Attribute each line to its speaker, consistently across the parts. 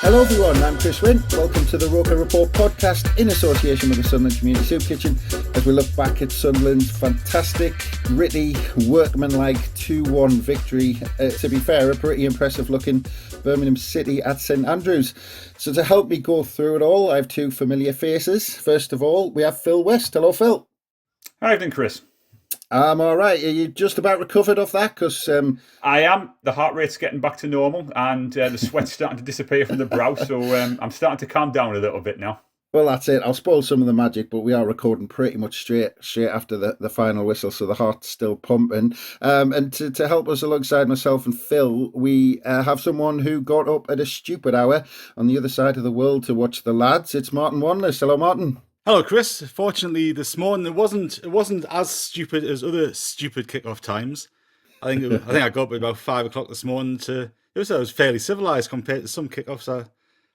Speaker 1: Hello everyone, I'm Chris Wynn. Welcome to the Roker Report podcast in association with the Sunderland Community Soup Kitchen as we look back at Sunderland's fantastic, gritty, workmanlike 2-1 victory. To be fair, a pretty impressive looking Birmingham City at St Andrews. So to help me go through it all, I have two familiar faces. First of all, we have Phil West. Hello Phil.
Speaker 2: How are you doing, Chris?
Speaker 1: I'm all right. Are you just about recovered off that? Because
Speaker 2: I am. The heart rate's getting back to normal and the sweat's starting to disappear from the brow. So I'm starting to calm down a little bit now.
Speaker 1: Well, that's it. I'll spoil some of the magic, but we are recording pretty much straight after the final whistle, so the heart's still pumping. And to help us alongside myself and Phil, we have someone who got up at a stupid hour on the other side of the world to watch the lads. It's Martin Wanless. Hello, Martin.
Speaker 3: Hello, Chris. Fortunately, this morning it wasn't as stupid as other stupid kickoff times. I think I got up at about 5 o'clock this morning. It was fairly civilized compared to some kickoffs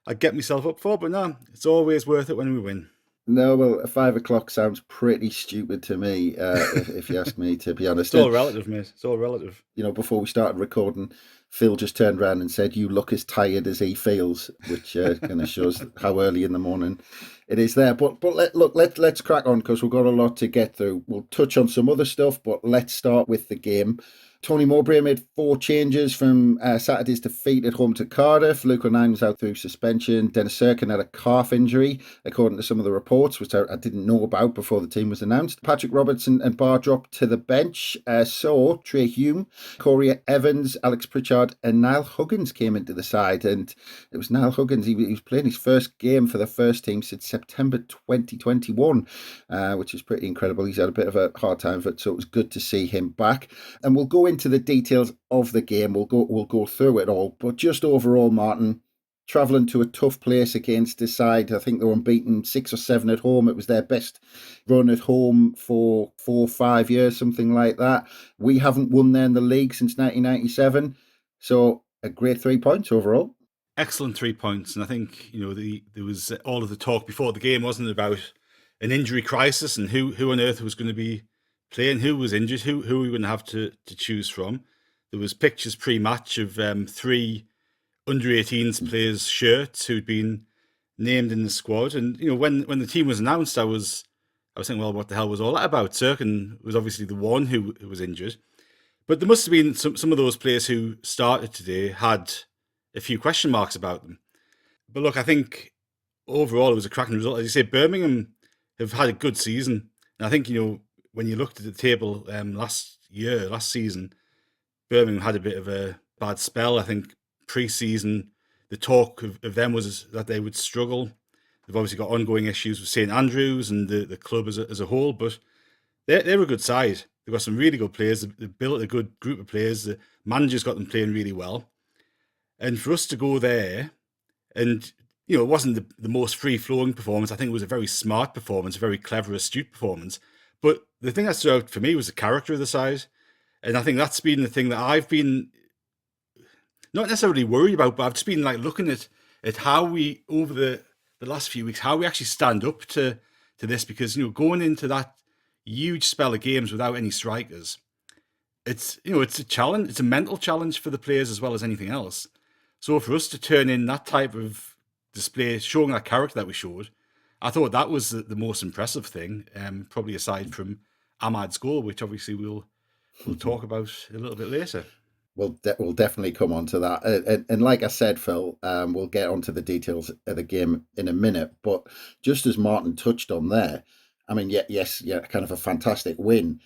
Speaker 3: I get myself up for. But no, it's always worth it when we win.
Speaker 1: No, well, 5 o'clock sounds pretty stupid to me, if you ask me, to be honest.
Speaker 3: It's all relative, mate. It's all relative.
Speaker 1: You know, before we started recording, Phil just turned around and said, "You look as tired as he feels," which kind of shows how early in the morning it is there. But let's crack on because we've got a lot to get through. We'll touch on some other stuff, but let's start with the game. Tony Mowbray made 4 changes from Saturday's defeat at home to Cardiff. Luke O'Nien was out through suspension. Dennis Serkin had a calf injury, according to some of the reports, which I didn't know about before the team was announced. Patrick Robertson and Barr dropped to the bench. So Trey Hume, Corey Evans, Alex Pritchard and Niall Huggins came into the side. And it was Niall Huggins. He was playing his first game for the first team since September 2021, which is pretty incredible. He's had a bit of a hard time of it, so it was good to see him back. And we'll go into the details of the game. We'll go through it all, but just overall, Martin, travelling to a tough place against this side. I think they were unbeaten 6 or 7 at home. It was their best run at home for 4 or 5 years, something like that. We haven't won there in the league since 1997, so a great 3 points overall.
Speaker 3: Excellent 3 points, and I think there was all of the talk before the game, wasn't it, about an injury crisis and who on earth was going to be playing, who was injured, who we were going to have to choose from. There was pictures pre-match of 3 under-18s players' shirts who'd been named in the squad. And when the team was announced, I was thinking, well, what the hell was all that about? Serkin was obviously the one who was injured, but there must have been some of those players who started today had a few question marks about them. But look, I think overall it was a cracking result. As you say, Birmingham have had a good season, and I think when you looked at the table last season, Birmingham had a bit of a bad spell. I think pre-season, the talk of them was that they would struggle. They've obviously got ongoing issues with St Andrews and the club as a whole, but they're a good side. They've got some really good players. They've built a good group of players. The manager's got them playing really well. And for us to go there, and it wasn't the most free-flowing performance. I think it was a very smart performance, a very clever, astute performance. But the thing that stood out for me was the character of the side. And I think that's been the thing that I've been not necessarily worried about, but I've just been looking at how we, over the last few weeks, how we actually stand up to this. Because, going into that huge spell of games without any strikers, it's a challenge. It's a mental challenge for the players as well as anything else. So for us to turn in that type of display, showing that character that we showed, I thought that was the most impressive thing, probably aside from AMAD's goal, which obviously we'll talk about a little bit later.
Speaker 1: We'll definitely come on to that. And like I said, Phil, we'll get onto the details of the game in a minute. But just as Martin touched on there, I mean, yes, kind of a fantastic win.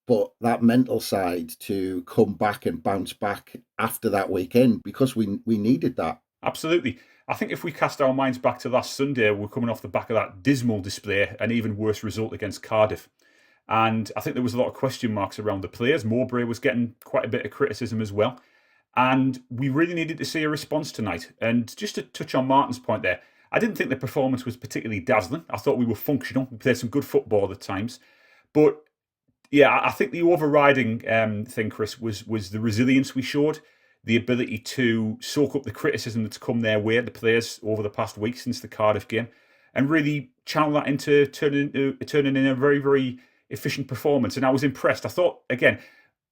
Speaker 1: But that mental side to come back and bounce back after that weekend, because we needed that.
Speaker 2: Absolutely. I think if we cast our minds back to last Sunday, we're coming off the back of that dismal display, an even worse result against Cardiff. And I think there was a lot of question marks around the players. Mowbray was getting quite a bit of criticism as well. And we really needed to see a response tonight. And just to touch on Martin's point there, I didn't think the performance was particularly dazzling. I thought we were functional. We played some good football at times. But yeah, I think the overriding thing, Chris, was the resilience we showed, the ability to soak up the criticism that's come their way, the players, over the past week since the Cardiff game, and really channel that into turning in a very, very efficient performance. And I was impressed. I thought, again,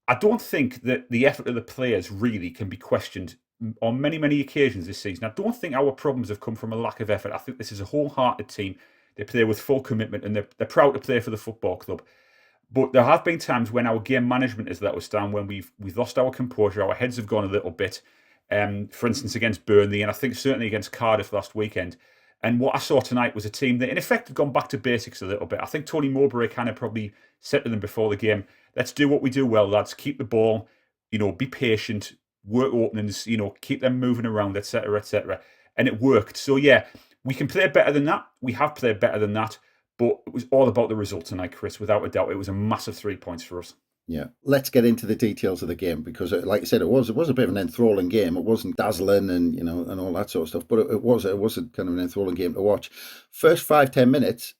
Speaker 2: I don't think that the effort of the players really can be questioned on many, many occasions this season. I don't think our problems have come from a lack of effort. I think this is a wholehearted team. They play with full commitment and they're proud to play for the football club. But there have been times when our game management has let us down, when we've lost our composure, our heads have gone a little bit. For instance, against Burnley, and I think certainly against Cardiff last weekend. And what I saw tonight was a team that, in effect, had gone back to basics a little bit. I think Tony Mowbray kind of probably said to them before the game, let's do what we do well, lads. Keep the ball, be patient, work openings, keep them moving around, etc., etc. And it worked. So, yeah, we can play better than that. We have played better than that. But it was all about the result tonight, Chris. Without a doubt, it was a massive 3 points for us.
Speaker 1: Yeah, let's get into the details of the game, because, like I said, it was a bit of an enthralling game. It wasn't dazzling and and all that sort of stuff, but it was a kind of an enthralling game to watch. First 5-10 minutes,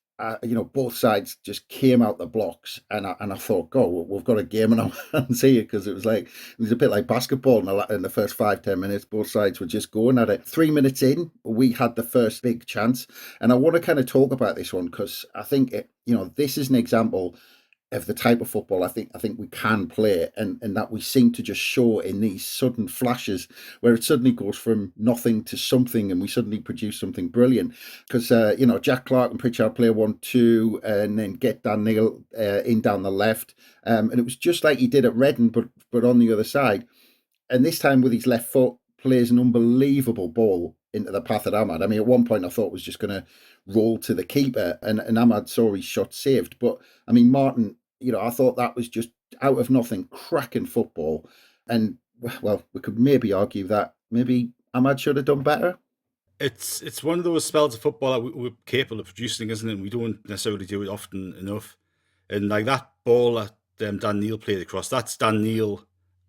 Speaker 1: both sides just came out the blocks, and I thought, God, we've got a game in our hands here, because it was a bit like basketball in the first 5-10 minutes. Both sides were just going at it. 3 minutes in, we had the first big chance, and I want to kind of talk about this one, because I think this is an example of the type of football I think we can play, and that we seem to just show in these sudden flashes where it suddenly goes from nothing to something, and we suddenly produce something brilliant. Because Jack Clark and Pritchard play 1-2, and then get Dan Neil in down the left, and it was just like he did at Reading, but on the other side. And this time with his left foot, plays an unbelievable ball into the path of AMAD. I mean, at one point I thought it was just going to roll to the keeper, and AMAD saw his shot saved. But I mean, Martin, I thought that was just out of nothing, cracking football. And well, we could maybe argue that maybe AMAD should have done better.
Speaker 3: It's one of those spells of football that we're capable of producing, isn't it? We don't necessarily do it often enough. And like that ball that Dan Neil played across, that's Dan Neil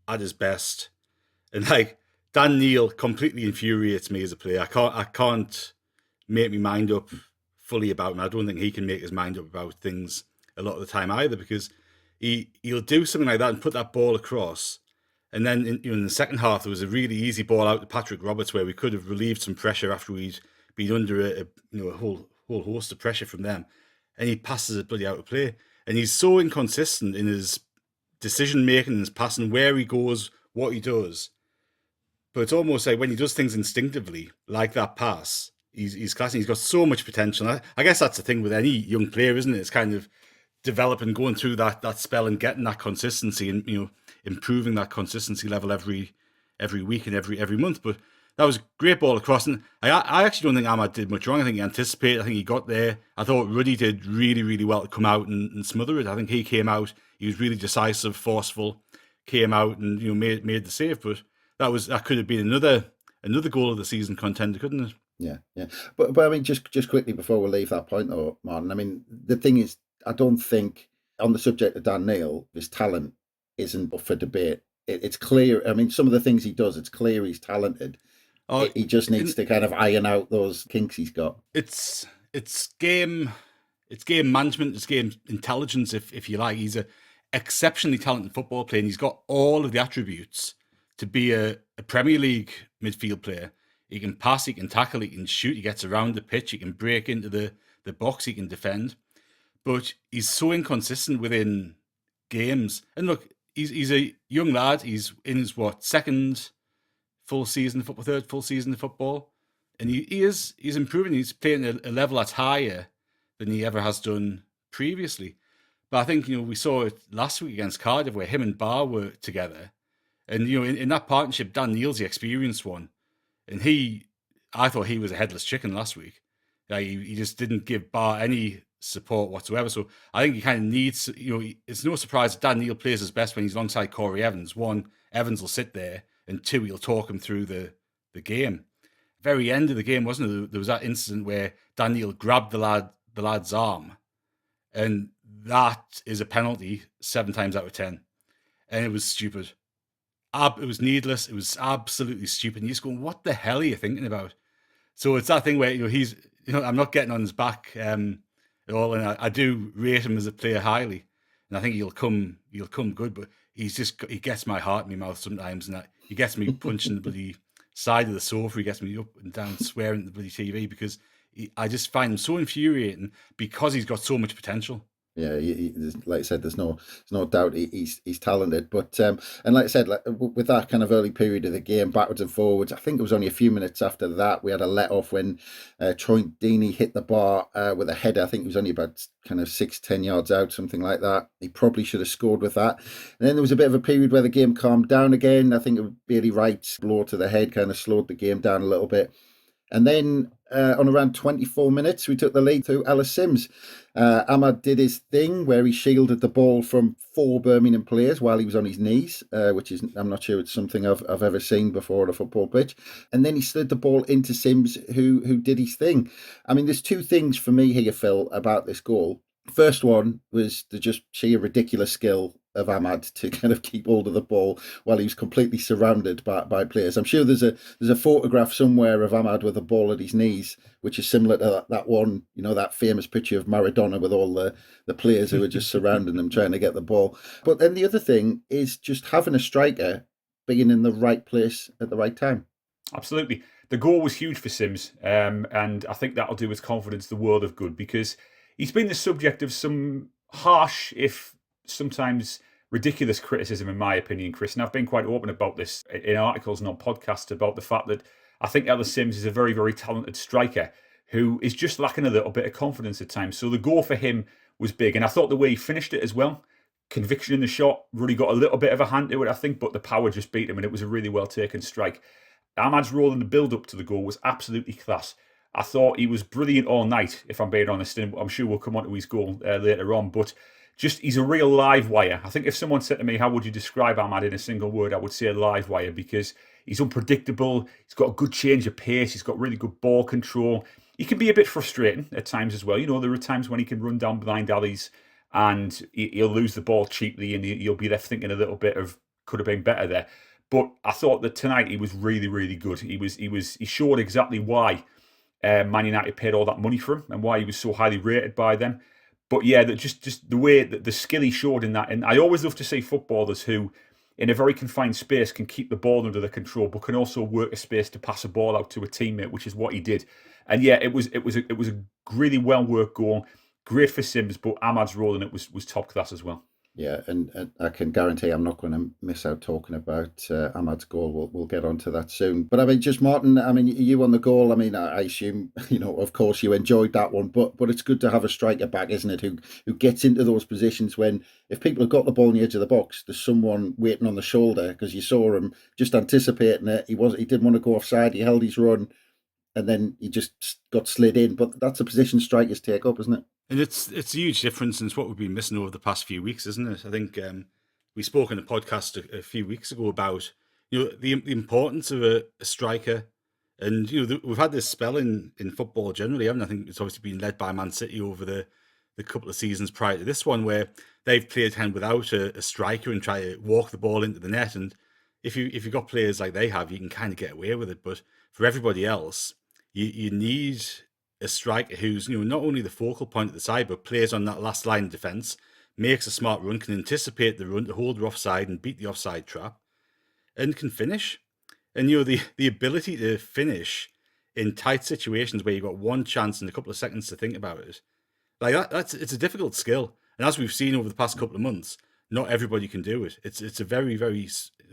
Speaker 3: at his best. And like, Dan Neil completely infuriates me as a player. I can't make my mind up fully about him. I don't think he can make his mind up about things a lot of the time either, because he'll do something like that and put that ball across, and then in the second half there was a really easy ball out to Patrick Roberts where we could have relieved some pressure after we'd been under a whole host of pressure from them, and he passes it bloody out of play. And he's so inconsistent in his decision making and his passing, where he goes, what he does. But it's almost like when he does things instinctively, like that pass, he's classy. He's got so much potential. I guess that's the thing with any young player, isn't it? It's kind of developing, going through that spell and getting that consistency, and improving that consistency level every week and every month. But that was a great ball across, and I actually don't think AMAD did much wrong. I think he anticipated. I think he got there. I thought Ruddy did really, really well to come out and smother it. I think he came out. He was really decisive, forceful. Came out and made the save. But that could have been another goal of the season contender, couldn't it?
Speaker 1: Yeah. But I mean, just quickly before we leave that point, though, Martin. I mean, the thing is, I don't think, on the subject of Dan Neil, his talent isn't up for debate. It's clear. I mean, some of the things he does, it's clear he's talented. He just needs to kind of iron out those kinks he's got.
Speaker 3: It's game management, it's game intelligence, if you like. He's a exceptionally talented football player, and he's got all of the attributes to be a Premier League midfield player. He can pass, he can tackle, he can shoot, he gets around the pitch, he can break into the box, he can defend. But he's so inconsistent within games. And look, he's a young lad. He's in his third full season of football, and he's improving. He's playing at a level that's higher than he ever has done previously. But I think we saw it last week against Cardiff, where him and Barr were together, and in that partnership, Dan Neil's the experienced one, and I thought he was a headless chicken last week. He just didn't give Barr any support whatsoever. So I think he kind of needs, it's no surprise that Dan Neil plays his best when he's alongside Corey Evans. One, Evans will sit there, and two, he'll talk him through the game. Very end of the game, wasn't it? There was that incident where Dan Neil grabbed the lad's arm, and that is a penalty 7 times out of 10. And it was stupid. It was needless. It was absolutely stupid. And you're just going, what the hell are you thinking about? So it's that thing where he's, I'm not getting on his back at all, and I do rate him as a player highly, and I think he'll come good. But he gets my heart in my mouth sometimes, and he gets me punching the bloody side of the sofa. He gets me up and down, swearing at the bloody TV, because I just find him so infuriating, because he's got so much potential.
Speaker 1: Yeah, like I said, there's no doubt he's talented. But and like I said, with that kind of early period of the game, backwards and forwards, I think it was only a few minutes after that we had a let off when Troy Deeney hit the bar with a header. I think he was only about kind of 6-10 yards out, something like that. He probably should have scored with that. And then there was a bit of a period where the game calmed down again. I think it was Bailey Wright's blow to the head kind of slowed the game down a little bit. And then on around 24 minutes, we took the lead through Ellis Simms. AMAD did his thing where he shielded the ball from 4 Birmingham players while he was on his knees, which is, I'm not sure it's something I've ever seen before on a football pitch. And then he slid the ball into Simms, who did his thing. I mean, there's 2 things for me here, Phil, about this goal. First one was the just sheer ridiculous skill of AMAD to kind of keep hold of the ball while he was completely surrounded by players. I'm sure there's a photograph somewhere of AMAD with the ball at his knees, which is similar to that one, that famous picture of Maradona with all the players who are just surrounding him trying to get the ball. But then the other thing is just having a striker being in the right place at the right time.
Speaker 2: Absolutely. The goal was huge for Simms, and I think that'll do his confidence the world of good, because he's been the subject of some harsh, if sometimes ridiculous criticism, in my opinion, Chris. And I've been quite open about this in articles and on podcasts about the fact that I think Ellis Simms is a very, very talented striker who is just lacking a little bit of confidence at times. So the goal for him was big. And I thought the way he finished it as well, conviction in the shot, really got a little bit of a hand to it, I think, but the power just beat him, and it was a really well taken strike. AMAD's role in the build-up to the goal was absolutely class. I thought he was brilliant all night, if I'm being honest, and I'm sure we'll come on to his goal later on, but he's a real live wire. I think if someone said to me, how would you describe AMAD in a single word, I would say live wire, because he's unpredictable, he's got a good change of pace, he's got really good ball control. He can be a bit frustrating at times as well. There are times when he can run down blind alleys and he'll lose the ball cheaply, and you'll be left thinking a little bit of could have been better there. But I thought that tonight he was really, really good. He showed exactly why Man United paid all that money for him and why he was so highly rated by them. But yeah, just the way that the skill he showed in that, and I always love to see footballers who, in a very confined space, can keep the ball under their control, but can also work a space to pass a ball out to a teammate, which is what he did. And yeah, it was a really well worked goal, great for Simms, but AMAD's role in it was top class as well.
Speaker 1: Yeah, and I can guarantee I'm not going to miss out talking about AMAD's goal. We'll get onto that soon. But I mean, just Martin, I mean, you on the goal, I mean, I assume, of course you enjoyed that one, but it's good to have a striker back, isn't it, who gets into those positions when, if people have got the ball on the edge of the box, there's someone waiting on the shoulder, because you saw him just anticipating it. He didn't want to go offside, he held his run, and then he just got slid in. But that's a position strikers take up, isn't it?
Speaker 3: And it's a huge difference, and it's what we've been missing over the past few weeks, isn't it? I think we spoke in a podcast a few weeks ago about the importance of a striker, and we've had this spell in football generally, haven't I? think it's obviously been led by Man City over the couple of seasons prior to this one, where they've played hand without a striker and try to walk the ball into the net. And if you've got players like they have, you can kind of get away with it. But for everybody else, you need a striker who's not only the focal point of the side, but plays on that last line of defence, makes a smart run, can anticipate the run to hold the offside and beat the offside trap, and can finish. And the ability to finish in tight situations where you've got one chance and a couple of seconds to think about it, like it's a difficult skill. And as we've seen over the past couple of months, not everybody can do it. It's a very, very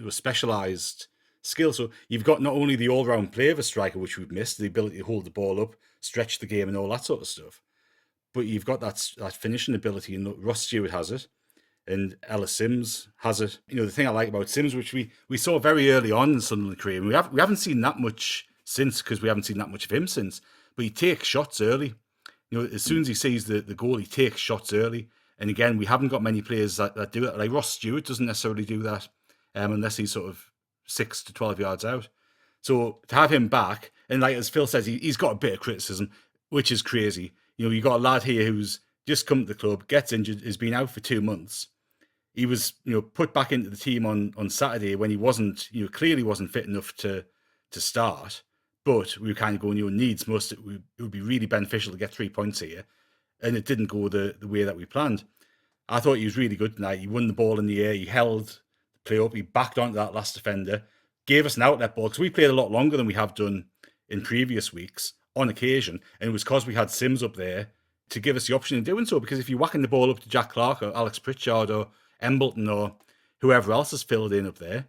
Speaker 3: specialised skill. So you've got not only the all-round play of a striker, which we've missed, the ability to hold the ball up, stretch the game and all that sort of stuff, but you've got that finishing ability, and Ross Stewart has it, and Ellis Simms has it. The thing I like about Simms, which we saw very early on in Sunderland career, and we haven't seen that much since, because we haven't seen that much of him since, but he takes shots early. As soon as he sees the goal, he takes shots early. And again, we haven't got many players that do that. Like Ross Stewart doesn't necessarily do that unless he's sort of 6 to 12 yards out. So to have him back, and like as Phil says, he's got a bit of criticism, which is crazy. You've got a lad here who's just come to the club, gets injured, has been out for 2 months. He was, put back into the team on Saturday when he wasn't, clearly wasn't fit enough to start. But we were kind of going, needs must. It would be really beneficial to get 3 points here. And it didn't go the way that we planned. I thought he was really good tonight. He won the ball in the air. He held the play up. He backed onto that last defender. Gave us an outlet ball, because we played a lot longer than we have done in previous weeks on occasion. And it was because we had Simms up there to give us the option of doing so. Because if you're whacking the ball up to Jack Clark or Alex Pritchard or Embleton or whoever else has filled in up there,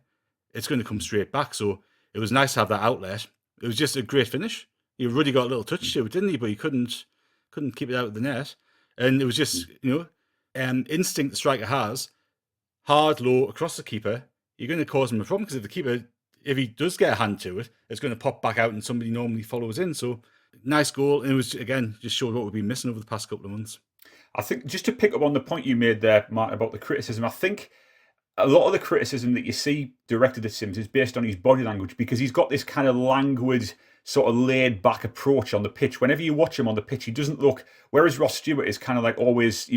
Speaker 3: it's going to come straight back. So it was nice to have that outlet. It was just a great finish. Ruddy got a little touch to it, didn't he? But he couldn't keep it out of the net. And it was just, instinct the striker has, hard, low, across the keeper. You're going to cause him a problem because if the keeper, if he does get a hand to it, it's going to pop back out and somebody normally follows in. So nice goal. And it was, again, just showed what we've been missing over the past couple of months.
Speaker 2: I think just to pick up on the point you made there, Martin, about the criticism, I think a lot of the criticism that you see directed at Simms is based on his body language, because he's got this kind of languid, sort of laid back approach on the pitch. Whenever you watch him on the pitch, he doesn't look, whereas Ross Stewart is kind of like always,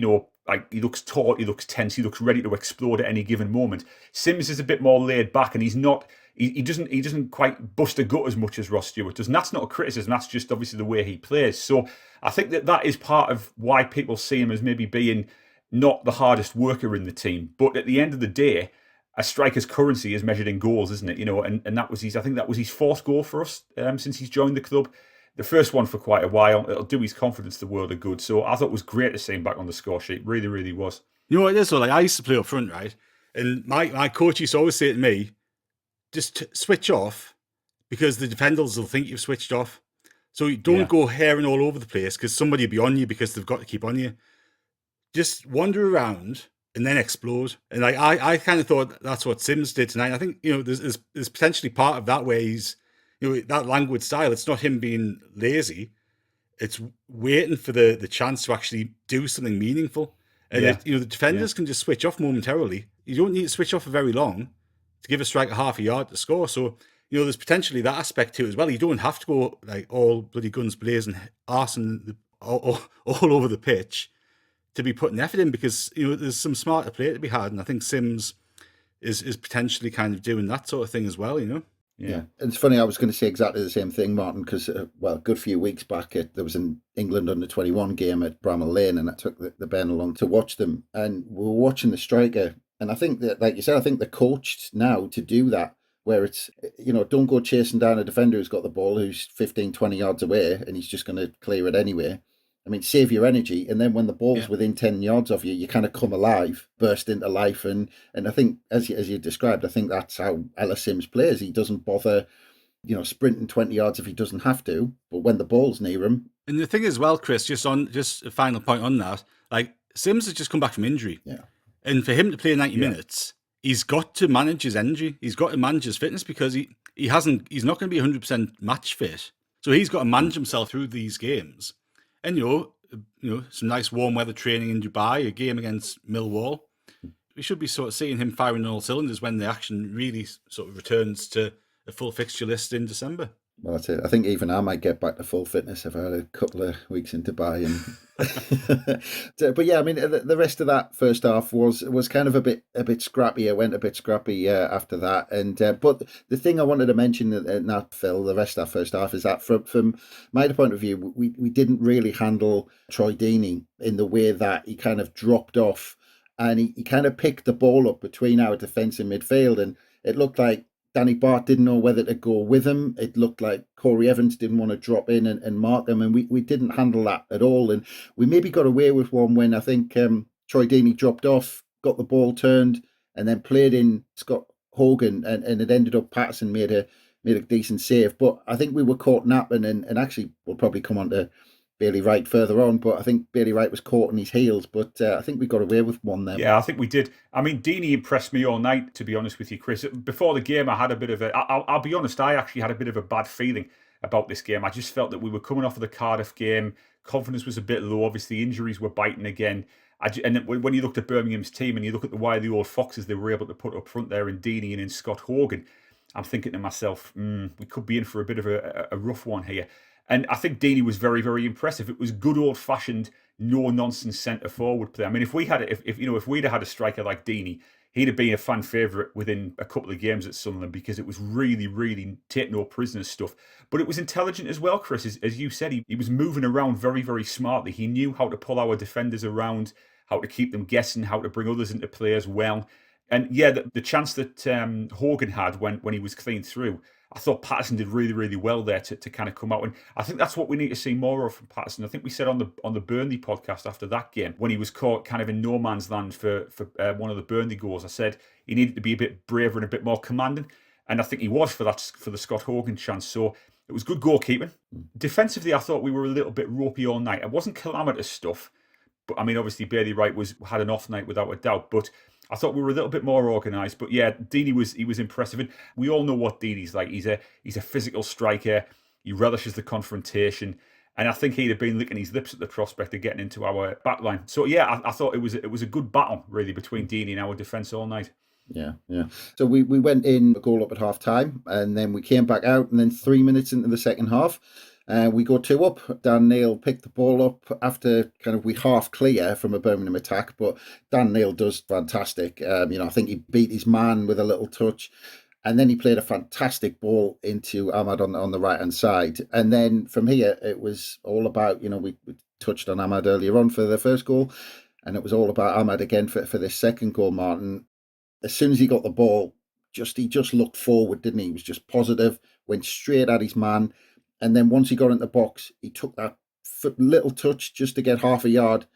Speaker 2: like he looks taut, he looks tense, he looks ready to explode at any given moment. Simms is a bit more laid back, and he's not, he doesn't quite bust a gut as much as Ross Stewart does. And that's not a criticism, that's just obviously the way he plays. So I think that is part of why people see him as maybe being not the hardest worker in the team. But at the end of the day, a striker's currency is measured in goals, isn't it? And that was I think that was his fourth goal for us since he's joined the club. The first one for quite a while. It'll do his confidence the world of good. So I thought it was great to see him back on the score sheet. Really, really was.
Speaker 3: You know what it is? So like, I used to play up front, right? And my coach used to always say to me, just switch off, because the defenders will think you've switched off. So you don't go herring all over the place because somebody will be on you because they've got to keep on you. Just wander around and then explode. And I kind of thought that's what Simms did tonight. I think, there's potentially part of that where he's, that languid style. It's not him being lazy. It's waiting for the chance to actually do something meaningful. And, the defenders can just switch off momentarily. You don't need to switch off for very long to give a striker half a yard to score. So, there's potentially that aspect to it as well. You don't have to go like all bloody guns blazing, arsing all over the pitch to be putting effort in, because there's some smarter play to be had, and I think Simms is potentially kind of doing that sort of thing as well.
Speaker 1: Yeah, it's funny. I was going to say exactly the same thing, Martin, because a good few weeks back, there was an England under-21 game at Bramall Lane, and I took the Ben along to watch them, and we were watching the striker, and I think that, like you said, I think they're coached now to do that, where it's, don't go chasing down a defender who's got the ball, who's 15, 20 yards away, and he's just going to clear it anyway. I mean, save your energy, and then when the ball's within 10 yards of you, you kind of come alive, burst into life, and I think, as you described, I think that's how Ellis Simms plays. He doesn't bother, sprinting 20 yards if he doesn't have to, but when the ball's near him.
Speaker 3: And the thing is, well, Chris, just a final point on that, like, Simms has just come back from injury, and for him to play 90 minutes, he's got to manage his energy, he's got to manage his fitness, because he's not going to be 100% match fit, so he's got to manage himself through these games. And, some nice warm weather training in Dubai, a game against Millwall. We should be sort of seeing him firing on all cylinders when the action really sort of returns to a full fixture list in December.
Speaker 1: Well, that's it. I think even I might get back to full fitness if I had a couple of weeks in Dubai. But yeah, I mean, the rest of that first half was kind of a bit scrappy. I went a bit scrappy after that. And but the thing I wanted to mention in that, Phil, the rest of that first half is that from my point of view, we didn't really handle Troy Deeney in the way that he kind of dropped off, and he kind of picked the ball up between our defence and midfield, and it looked like Danny Bart didn't know whether to go with him. It looked like Corey Evans didn't want to drop in and mark him, and we didn't handle that at all. And we maybe got away with one when I think Troy Deeney dropped off, got the ball turned, and then played in Scott Hogan, and it ended up Patterson made a decent save. But I think we were caught napping, and actually we'll probably come on to Bailey Wright further on, but I think Bailey Wright was caught on his heels, but I think we got away with one there.
Speaker 2: Yeah, I think we did. I mean, Deeney impressed me all night, to be honest with you, Chris. Before the game, I had a bit of I'll be honest, I actually had a bit of a bad feeling about this game. I just felt that we were coming off of the Cardiff game. Confidence was a bit low. Obviously, injuries were biting again. And when you looked at Birmingham's team and you look at the wily old Foxes they were able to put up front there in Deeney and in Scott Hogan, I'm thinking to myself, we could be in for a bit of a rough one here. And I think Deeney was very, very impressive. It was good old-fashioned, no-nonsense centre-forward play. I mean, if we'd had a striker like Deeney, he'd have been a fan favourite within a couple of games at Sunderland, because it was really, really take no prisoners stuff. But it was intelligent as well, Chris. As you said, he was moving around very, very smartly. He knew how to pull our defenders around, how to keep them guessing, how to bring others into play as well. And yeah, the chance that Hogan had when he was clean through, I thought Patterson did really, really well there to kind of come out. And I think that's what we need to see more of from Patterson. I think we said on the Burnley podcast after that game, when he was caught kind of in no man's land for one of the Burnley goals, I said he needed to be a bit braver and a bit more commanding. And I think he was for the Scott Hogan chance. So it was good goalkeeping. Defensively, I thought we were a little bit ropey all night. It wasn't calamitous stuff, but I mean, obviously Bailey Wright had an off night without a doubt. But I thought we were a little bit more organised. But yeah, Deeney was impressive. And we all know what Deeney's like. He's a physical striker. He relishes the confrontation. And I think he'd have been licking his lips at the prospect of getting into our backline. So yeah, I thought it was a good battle really between Deeney and our defence all night.
Speaker 1: Yeah. So we went in a goal up at half time, and then we came back out, and then 3 minutes into the second half, we go 2 up. Dan Neil picked the ball up after kind of we half clear from a Birmingham attack, but Dan Neil does fantastic. I think he beat his man with a little touch, and then he played a fantastic ball into AMAD on the right hand side. And then from here, it was all about, we touched on AMAD earlier on for the first goal, and it was all about AMAD again for this second goal, Martin. As soon as he got the ball, he just looked forward, didn't he? He was just positive, went straight at his man. And then once he got into the box, he took that little touch just to get half a yard.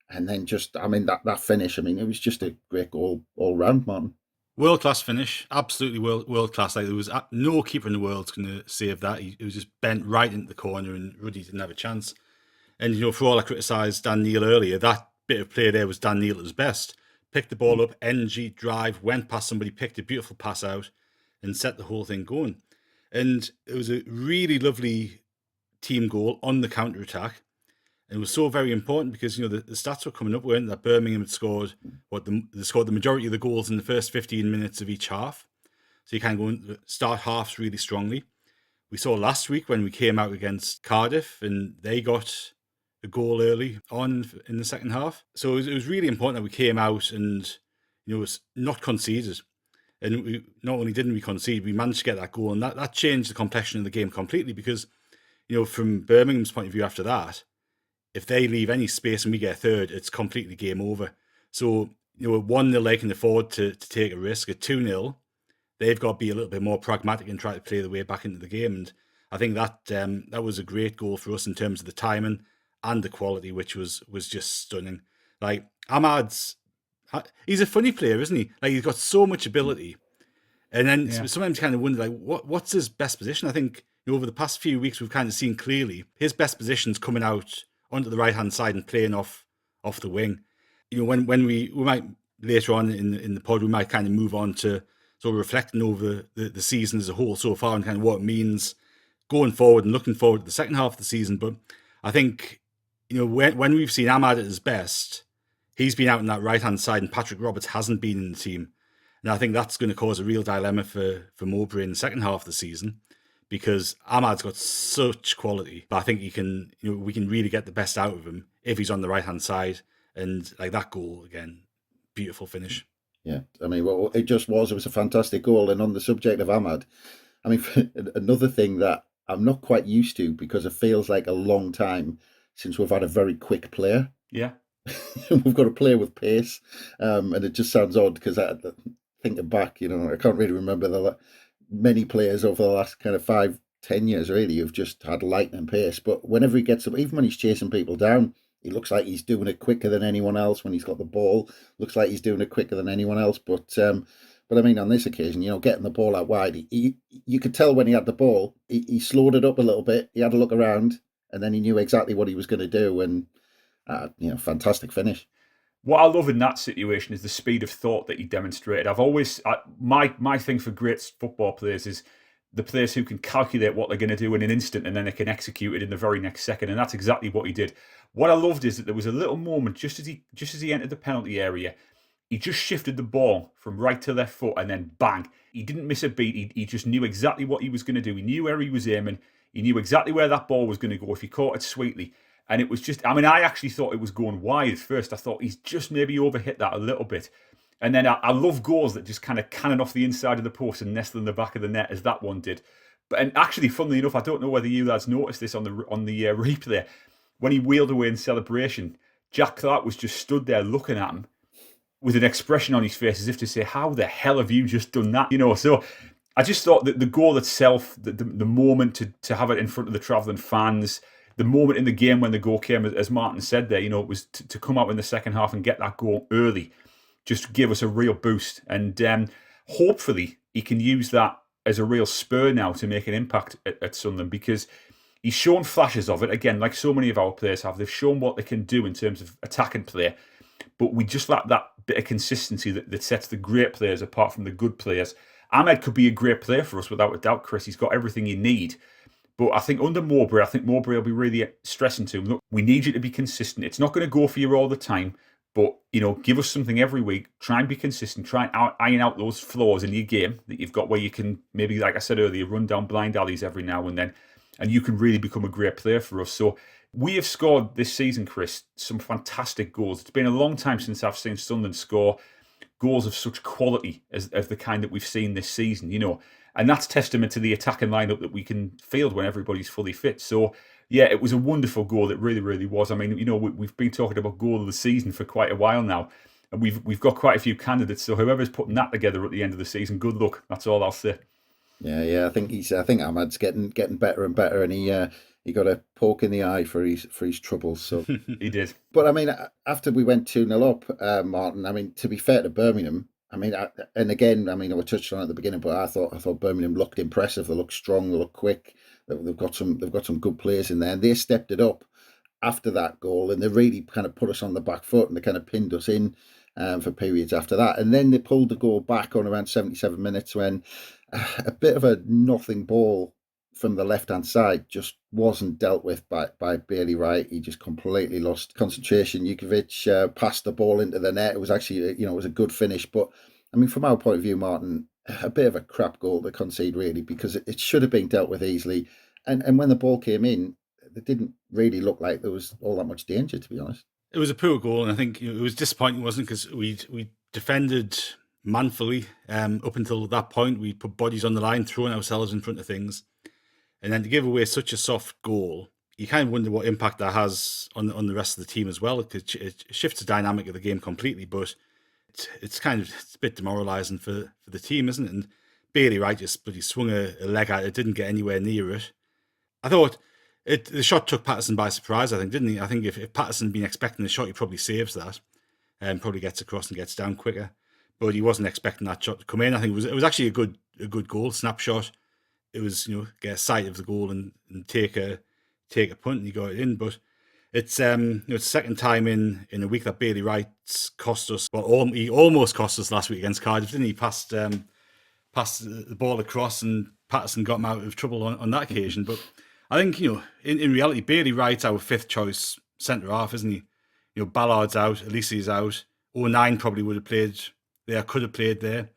Speaker 1: And then that finish, it was just a great goal all round, Martin.
Speaker 3: World-class finish, absolutely world-class. Like, there was no keeper in the world going to save that. It was just bent right into the corner, and Ruddy didn't have a chance. And, for all I criticised Dan Neil earlier, that bit of play there was Dan Neil at his best. Picked the ball up, energy, drive, went past somebody, picked a beautiful pass out, and set the whole thing going. And it was a really lovely team goal on the counter-attack. And it was so very important because, the stats were coming up, weren't they? That Birmingham had scored, they scored the majority of the goals in the first 15 minutes of each half. So you kind of go into start halves really strongly. We saw last week when we came out against Cardiff and they got a goal early on in the second half. So it was really important that we came out and, was not conceded. And not only didn't we concede, we managed to get that goal. And that changed the complexion of the game completely because, from Birmingham's point of view after that, if they leave any space and we get a third, it's completely game over. So, 1-0 they can afford to take a risk. At 2-0, they've got to be a little bit more pragmatic and try to play their way back into the game. And I think that was a great goal for us in terms of the timing and the quality, which was just stunning. Like, he's a funny player, isn't he? Like, he's got so much ability. And then sometimes you kind of wonder, like, what's his best position? I think over the past few weeks, we've kind of seen clearly his best position's coming out onto the right-hand side and playing off the wing. When we might, later on in the pod, we might kind of move on to sort of reflecting over the season as a whole so far and kind of what it means going forward and looking forward to the second half of the season. But I think, when we've seen AMAD at his best, he's been out on that right-hand side and Patrick Roberts hasn't been in the team. And I think that's going to cause a real dilemma for Mowbray in the second half of the season because AMAD's got such quality. But I think we can really get the best out of him if he's on the right-hand side. And like that goal, again, beautiful finish.
Speaker 1: Yeah, it was a fantastic goal. And on the subject of AMAD, another thing that I'm not quite used to because it feels like a long time since we've had a very quick player.
Speaker 2: Yeah.
Speaker 1: We've got a player with pace. And it just sounds odd because thinking back, I can't really remember many players over the last kind of 5-10 years really who've just had lightning pace. But whenever he gets up, even when he's chasing people down, he looks like he's doing it quicker than anyone else. When he's got the ball, looks like he's doing it quicker than anyone else. But on this occasion, getting the ball out wide, you could tell when he had the ball, he slowed it up a little bit. He had a look around, and then he knew exactly what he was going to do. And fantastic finish.
Speaker 2: What I love in that situation is the speed of thought that he demonstrated. My thing for great football players is the players who can calculate what they're going to do in an instant and then they can execute it in the very next second. And that's exactly what he did. What I loved is that there was a little moment just as he entered the penalty area, he just shifted the ball from right to left foot and then bang. He didn't miss a beat. He just knew exactly what he was going to do. He knew where he was aiming. He knew exactly where that ball was going to go if he caught it sweetly. And it was just, I actually thought it was going wide at first. I thought he's just maybe overhit that a little bit. And then I love goals that just kind of cannon off the inside of the post and nestle in the back of the net as that one did. And actually, funnily enough, I don't know whether you lads noticed this on the replay. When he wheeled away in celebration, Jack Clark was just stood there looking at him with an expression on his face as if to say, how the hell have you just done that? So I just thought that the goal itself, the moment to have it in front of the travelling fans, the moment in the game when the goal came, as Martin said there, it was to come out in the second half and get that goal early, just give us a real boost. And hopefully he can use that as a real spur now to make an impact at Sunderland, because he's shown flashes of it. Again, like so many of our players have, they've shown what they can do in terms of attacking play, but we just lack that bit of consistency that sets the great players apart from the good players. AMAD could be a great player for us without a doubt, Chris. He's got everything you need. But I think under Mowbray, will be really stressing to him, look, we need you to be consistent. It's not going to go for you all the time, but, give us something every week. Try and be consistent. Try and iron out those flaws in your game that you've got, where you can maybe, like I said earlier, run down blind alleys every now and then, and you can really become a great player for us. So we have scored this season, Chris, some fantastic goals. It's been a long time since I've seen Sunderland score goals of such quality as the kind that we've seen this season, and that's testament to the attacking lineup that we can field when everybody's fully fit. So, yeah, it was a wonderful goal. It really, really was. I mean, we've been talking about goal of the season for quite a while now, and we've got quite a few candidates. So whoever's putting that together at the end of the season, good luck. That's all I'll say.
Speaker 1: Yeah. I think AMAD's getting better and better, and he got a poke in the eye for his troubles. So
Speaker 2: he did.
Speaker 1: But I mean, after we went 2-0 up, Martin, I mean, to be fair to Birmingham, I mean, and again, I mean, I touched on it at the beginning, but I thought Birmingham looked impressive. They looked strong. They looked quick. They've got some good players in there, and they stepped it up after that goal, and they really kind of put us on the back foot, and they kind of pinned us in for periods after that, and then they pulled the goal back on around 77 minutes when a bit of a nothing ball from the left-hand side just wasn't dealt with by Bailey Wright. He just completely lost concentration. Jukovic passed the ball into the net. It was actually, it was a good finish. But, I mean, from our point of view, Martin, a bit of a crap goal to concede, really, because it should have been dealt with easily. And when the ball came in, it didn't really look like there was all that much danger, to be honest.
Speaker 3: It was a poor goal, and I think it was disappointing, wasn't it? Because we defended manfully up until that point. We put bodies on the line, throwing ourselves in front of things. And then to give away such a soft goal, you kind of wonder what impact that has on the rest of the team as well. It shifts the dynamic of the game completely, but it's a bit demoralising for the team, isn't it? And Bailey Wright just swung a leg at it, didn't get anywhere near it. I thought the shot took Patterson by surprise, I think, didn't he? I think if Patterson had been expecting the shot, he probably saves that and probably gets across and gets down quicker. But he wasn't expecting that shot to come in. I think it was actually a good goal, snapshot. It was, get a sight of the goal and take a punt, and he got it in. But it's it's the second time in a week that Bailey Wright's cost us. Well, he almost cost us last week against Cardiff, didn't he? Passed the ball across, and Patterson got him out of trouble on that occasion. But I think in reality, Bailey Wright's our fifth choice centre half, isn't he? Ballard's out, Elise's out. 09 probably would have played there, could have played there.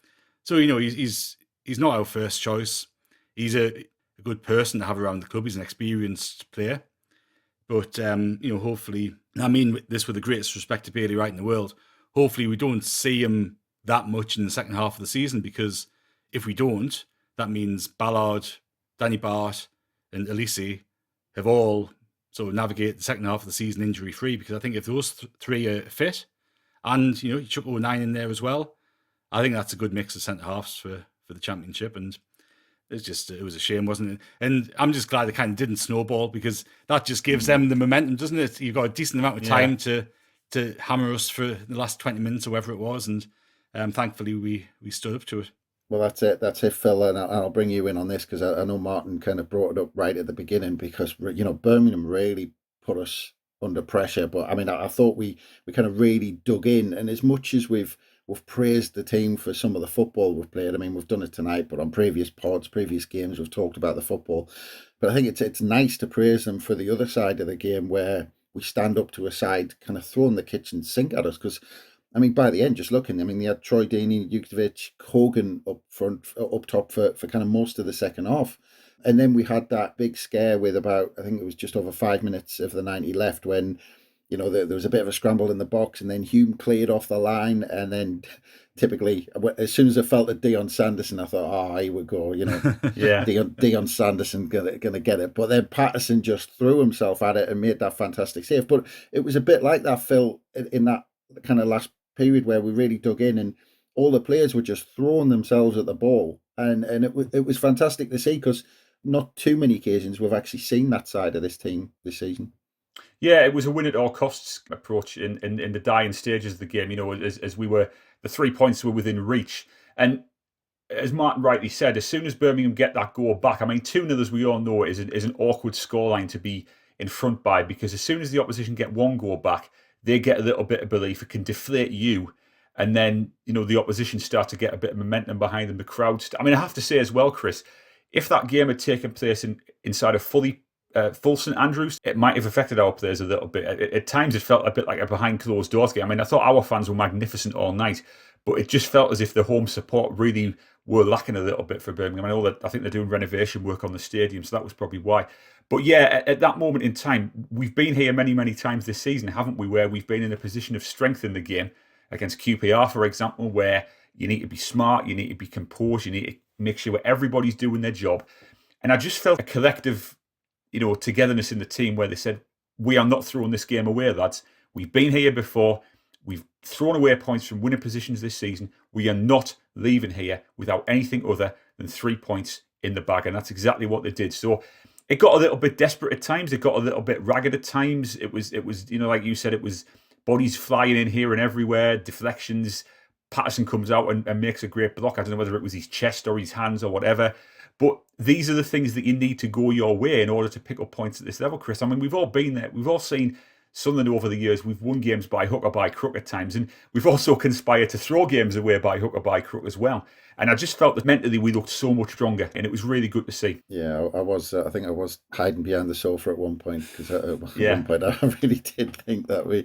Speaker 3: So he's not our first choice. He's a good person to have around the club. He's an experienced player. But, hopefully, I mean this with the greatest respect to Bailey Wright in the world, hopefully we don't see him that much in the second half of the season, because if we don't, that means Ballard, Danny Bart and Elise have all sort of navigated the second half of the season injury-free, because I think if those three are fit, and, you chuck 09 in there as well, I think that's a good mix of centre-halves for the Championship. And it was a shame, wasn't it? And I'm just glad it kind of didn't snowball, because that just gives them the momentum, doesn't it? You've got a decent amount of time to hammer us for the last 20 minutes or whatever it was, and thankfully we stood up to it.
Speaker 1: Well, that's it, Phil, and I'll bring you in on this, because I know Martin kind of brought it up right at the beginning, because Birmingham really put us under pressure. But I mean, I thought we kind of really dug in, and as much as we've praised the team for some of the football we've played. I mean, we've done it tonight, but on previous pods, previous games, we've talked about the football. But I think it's nice to praise them for the other side of the game, where we stand up to a side kind of throwing the kitchen sink at us. Because, I mean, by the end, just looking, I mean, they had Troy Deeney, Jukovic, Hogan up top for kind of most of the second half. And then we had that big scare with about, I think it was just over 5 minutes of the 90 left, when there was a bit of a scramble in the box, and then Hume cleared off the line, and then typically, as soon as I felt at Dion Sanderson, I thought, here we go,
Speaker 2: yeah,
Speaker 1: Dion Sanderson gonna get it. But then Patterson just threw himself at it and made that fantastic save. But it was a bit like that, Phil, in that kind of last period where we really dug in, and all the players were just throwing themselves at the ball and it was fantastic to see, because not too many occasions we've actually seen that side of this team this season.
Speaker 2: Yeah, it was a win at all costs approach in the dying stages of the game. As we were, the 3 points were within reach, and as Martin rightly said, as soon as Birmingham get that goal back, I mean, 2-0, as we all know, is an awkward scoreline to be in front by, because as soon as the opposition get one goal back, they get a little bit of belief. It can deflate you, and then the opposition start to get a bit of momentum behind them. The crowd. I mean, I have to say as well, Chris, if that game had taken place inside a full St Andrews, it might have affected our players a little bit. At times, it felt a bit like a behind closed doors game. I mean, I thought our fans were magnificent all night, but it just felt as if the home support really were lacking a little bit for Birmingham. I think they're doing renovation work on the stadium, so that was probably why. But yeah, at that moment in time, we've been here many, many times this season, haven't we, where we've been in a position of strength in the game against QPR, for example, where you need to be smart, you need to be composed, you need to make sure everybody's doing their job. And I just felt a collective togetherness in the team, where they said, we are not throwing this game away, lads. We've been here before. We've thrown away points from winning positions this season. We are not leaving here without anything other than 3 points in the bag. And that's exactly what they did. So it got a little bit desperate at times. It got a little bit ragged at times. It was like you said, it was bodies flying in here and everywhere, deflections. Patterson comes out and makes a great block. I don't know whether it was his chest or his hands or whatever. But these are the things that you need to go your way in order to pick up points at this level, Chris. I mean, we've all been there. We've all seen Sunderland over the years. We've won games by hook or by crook at times. And we've also conspired to throw games away by hook or by crook as well. And I just felt that mentally we looked so much stronger. And it was really good to see.
Speaker 1: Yeah, I think I was hiding behind the sofa at one point, because at one point I really did think that we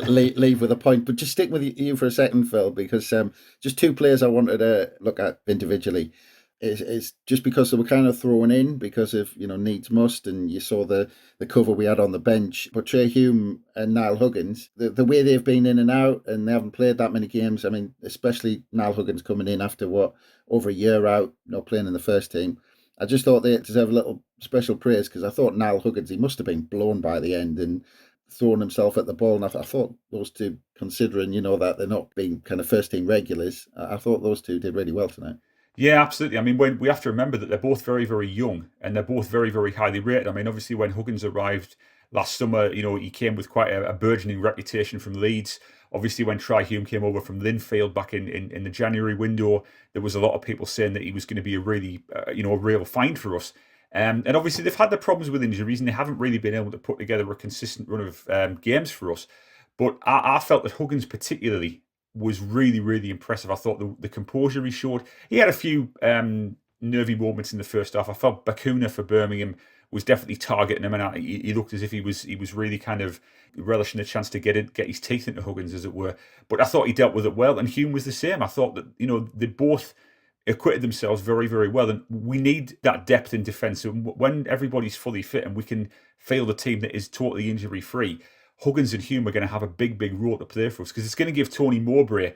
Speaker 1: leave with a point. But just stick with you for a second, Phil, because just two players I wanted to look at individually. Is just because they were kind of thrown in because of needs must, and you saw the cover we had on the bench. But Trey Hume and Niall Huggins, the way they've been in and out, and they haven't played that many games. I mean, especially Niall Huggins coming in after over a year out, playing in the first team. I just thought they deserve a little special praise, because I thought Niall Huggins, he must have been blown by the end and throwing himself at the ball. And I thought those two, considering that they're not being kind of first team regulars, I thought those two did really well tonight.
Speaker 2: Yeah, absolutely. I mean, when we have to remember that they're both very, very young, and they're both very, very highly rated. I mean, obviously, when Huggins arrived last summer, he came with quite a burgeoning reputation from Leeds. Obviously, when Trey Hume came over from Linfield back in the January window, there was a lot of people saying that he was going to be a really, a real find for us. And obviously, they've had the problems with injuries, and they haven't really been able to put together a consistent run of games for us. But I felt that Huggins particularly was really, really impressive. I thought the composure he showed. He had a few nervy moments in the first half. I felt Bakuna for Birmingham was definitely targeting him, and he looked as if he was really kind of relishing the chance to get his teeth into Huggins, as it were. But I thought he dealt with it well, and Hume was the same. I thought that they both acquitted themselves very, very well, and we need that depth in defence. So when everybody's fully fit and we can field a team that is totally injury free, Huggins and Hume are going to have a big, big role to play for us, because it's going to give Tony Mowbray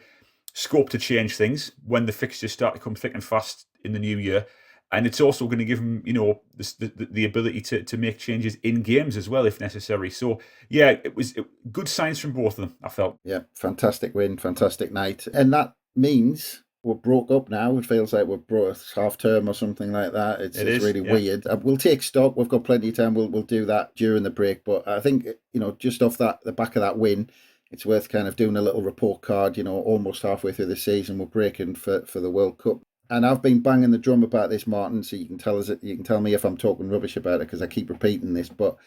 Speaker 2: scope to change things when the fixtures start to come thick and fast in the new year. And it's also going to give him, the ability to make changes in games as well, if necessary. So, yeah, it was good signs from both of them, I felt.
Speaker 1: Yeah, fantastic win, fantastic night. And that means we're broke up now. It feels like we're broke half term or something like that. It's really weird. We'll take stock. We've got plenty of time. We'll do that during the break. But I think, just off the back of that win, it's worth kind of doing a little report card, almost halfway through the season. We're breaking for the World Cup. And I've been banging the drum about this, Martin, so you can tell me if I'm talking rubbish about it, because I keep repeating this. But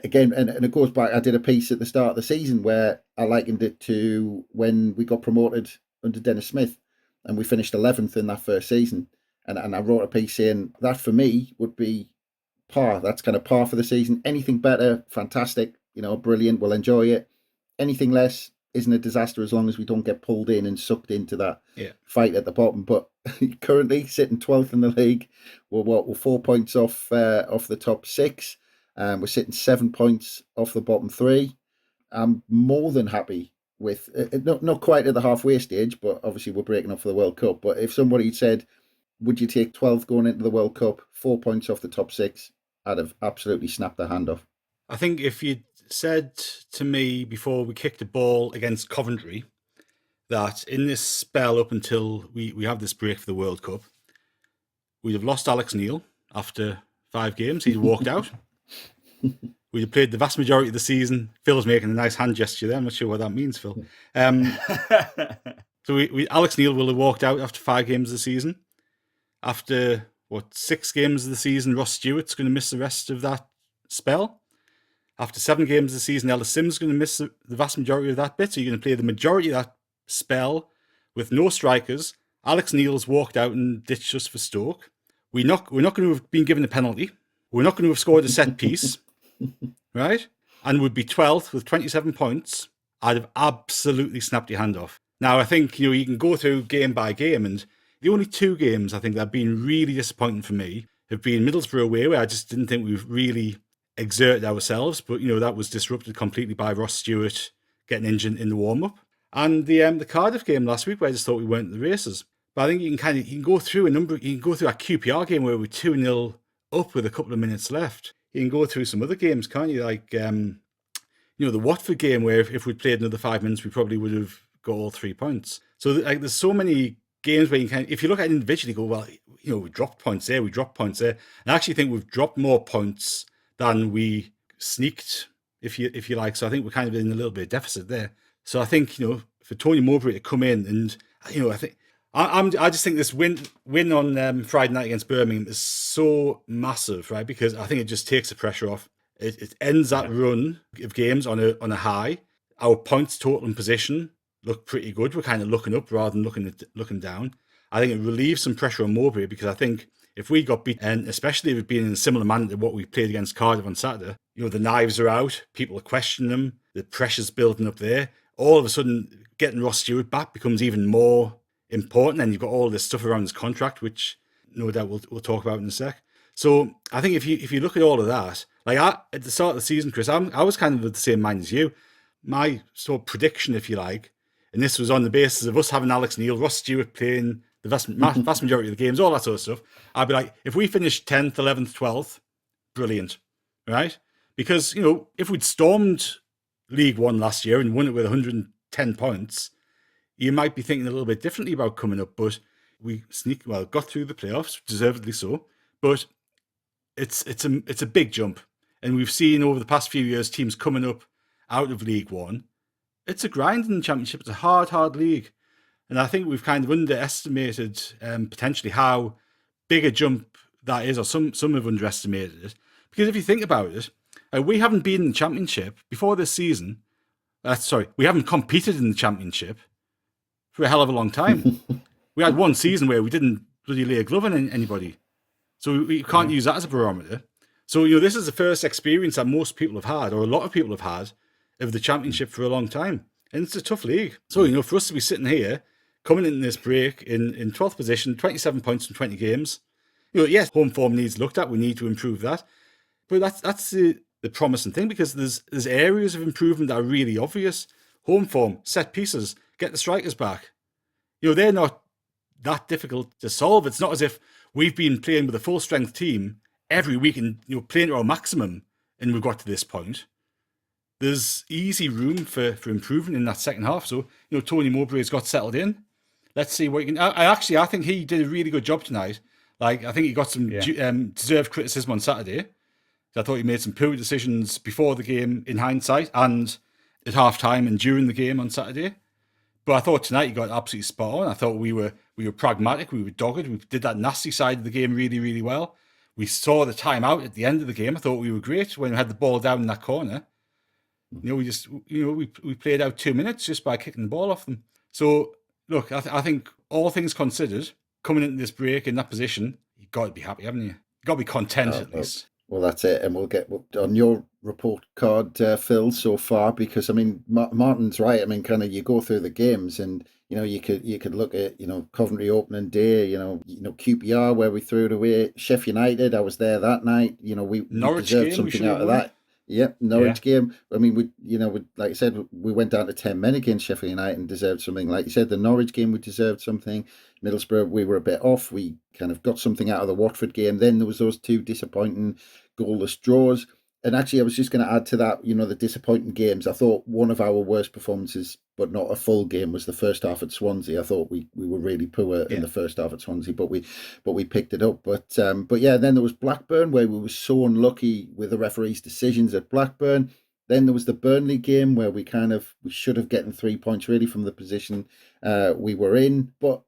Speaker 1: again, and it goes back, I did a piece at the start of the season where I likened it to when we got promoted under Dennis Smith, and we finished 11th in that first season. And I wrote a piece saying that for me would be par. That's kind of par for the season. Anything better, fantastic, brilliant, we'll enjoy it. Anything less isn't a disaster, as long as we don't get pulled in and sucked into that fight at the bottom. But currently sitting 12th in the league, we're 4 points off the top six. We're sitting 7 points off the bottom three. I'm more than happy with not quite at the halfway stage, but obviously we're breaking up for the World Cup. But if somebody said, would you take 12th going into the World Cup, 4 points off the top six, I'd have absolutely snapped their hand off.
Speaker 3: I think if you'd said to me before we kicked the ball against Coventry that in this spell up until we have this break for the World Cup, we'd have lost Alex Neil after 5 games. He'd walked out. We'd have played the vast majority of the season. Phil's making a nice hand gesture there. I'm not sure what that means, Phil. So Alex Neil will have walked out after 5 games of the season. After, 6 games of the season, Ross Stewart's going to miss the rest of that spell. After 7 games of the season, Ellis Simms is going to miss the vast majority of that bit. So you're going to play the majority of that spell with no strikers. Alex Neil's walked out and ditched us for Stoke. We're not going to have been given a penalty. We're not going to have scored a set piece, right? And would be 12th with 27 points. I'd have absolutely snapped your hand off. Now, I think you can go through game by game, and the only 2 games I think that have been really disappointing for me have been Middlesbrough away, where I just didn't think we've really exerted ourselves, but that was disrupted completely by Ross Stewart getting injured in the warm-up, and the Cardiff game last week, where I just thought we weren't in the races. But I think you can go through that QPR game where we're 2-0 up with a couple of minutes left. You can go through some other games, can't you? Like the Watford game, where if we'd played another 5 minutes, we probably would have got all 3 points. So there's so many games where you can, if you look at it individually, go, well, we dropped points there, we dropped points there. And I actually think we've dropped more points than we sneaked, if you like. So I think we're kind of in a little bit of deficit there. So I think, for Tony Mowbray to come in and, I just think this win on Friday night against Birmingham is so massive, right? Because I think it just takes the pressure off. It ends that run of games on a high. Our points total and position look pretty good. We're kind of looking up rather than looking down. I think it relieves some pressure on Mowbray, because I think if we got beat, and especially if it'd been in a similar manner to what we played against Cardiff on Saturday, the knives are out, people are questioning them, the pressure's building up there. All of a sudden, getting Ross Stewart back becomes even more important, and you've got all this stuff around his contract, which no doubt we'll talk about in a sec. So I think if you look at all of that, like at the start of the season, Chris, I was kind of of the same mind as you. My sort of prediction, if you like, and this was on the basis of us having Alex Neil, Ross Stewart playing the vast majority of the games, all that sort of stuff. I'd be like, if we finish 10th, 11th, 12th, brilliant, right? Because, if we'd stormed League One last year and won it with 110 points, you might be thinking a little bit differently about coming up. But we got through the playoffs, deservedly so. But it's a big jump. And we've seen over the past few years teams coming up out of League One. It's a grind in the Championship. It's a hard league. And I think we've kind of underestimated potentially how big a jump that is, or some have underestimated it. Because if you think about it, we haven't been in the Championship before this season. We haven't competed in the Championship for a hell of a long time. We had one season where we didn't bloody lay a glove on anybody. So we can't use that as a barometer. So, this is the first experience that most people have had, or a lot of people have had, of the Championship for a long time. And it's a tough league. So, for us to be sitting here, coming in this break in 12th position, 27 points from 20 games. Yes, home form needs looked at. We need to improve that. But that's the promising thing, because there's areas of improvement that are really obvious. Home form, set pieces, get the strikers back. They're not that difficult to solve. It's not as if we've been playing with a full strength team every week and playing to our maximum and we've got to this point. There's easy room for improvement in that second half. So, Tony Mowbray's got settled in. Let's see what you can. I think he did a really good job tonight. Like, I think he got some deserved criticism on Saturday. I thought he made some poor decisions before the game in hindsight, and at half time and during the game on Saturday. But I thought tonight he got absolutely spot on. I thought we were pragmatic, we were dogged, we did that nasty side of the game really, really well. We saw the time out at the end of the game. I thought we were great when we had the ball down in that corner. We played out 2 minutes just by kicking the ball off them. So look, I think all things considered, coming into this break in that position, you've got to be happy, haven't you? You've got to be content at least.
Speaker 1: Well, that's it. And we'll get on your report card, Phil, so far, because, I mean, Martin's right. I mean, kind of you go through the games and, you could look at, Coventry opening day, QPR where we threw it away, Sheffield United, I was there that night, we deserved something out of that. Yep, Norwich game. I mean, we like I said, we went down to 10 men against Sheffield United and deserved something. Like you said, the Norwich game, we deserved something. Middlesbrough, we were a bit off. We kind of got something out of the Watford game. Then there was those 2 disappointing goalless draws. And actually, I was just going to add to that, the disappointing games. I thought one of our worst performances but not a full game, was the first half at Swansea. I thought we were really poor in the first half at Swansea, but we picked it up. But yeah, then there was Blackburn, where we were so unlucky with the referee's decisions at Blackburn. Then there was the Burnley game where we should have gotten 3 points really from the position we were in. But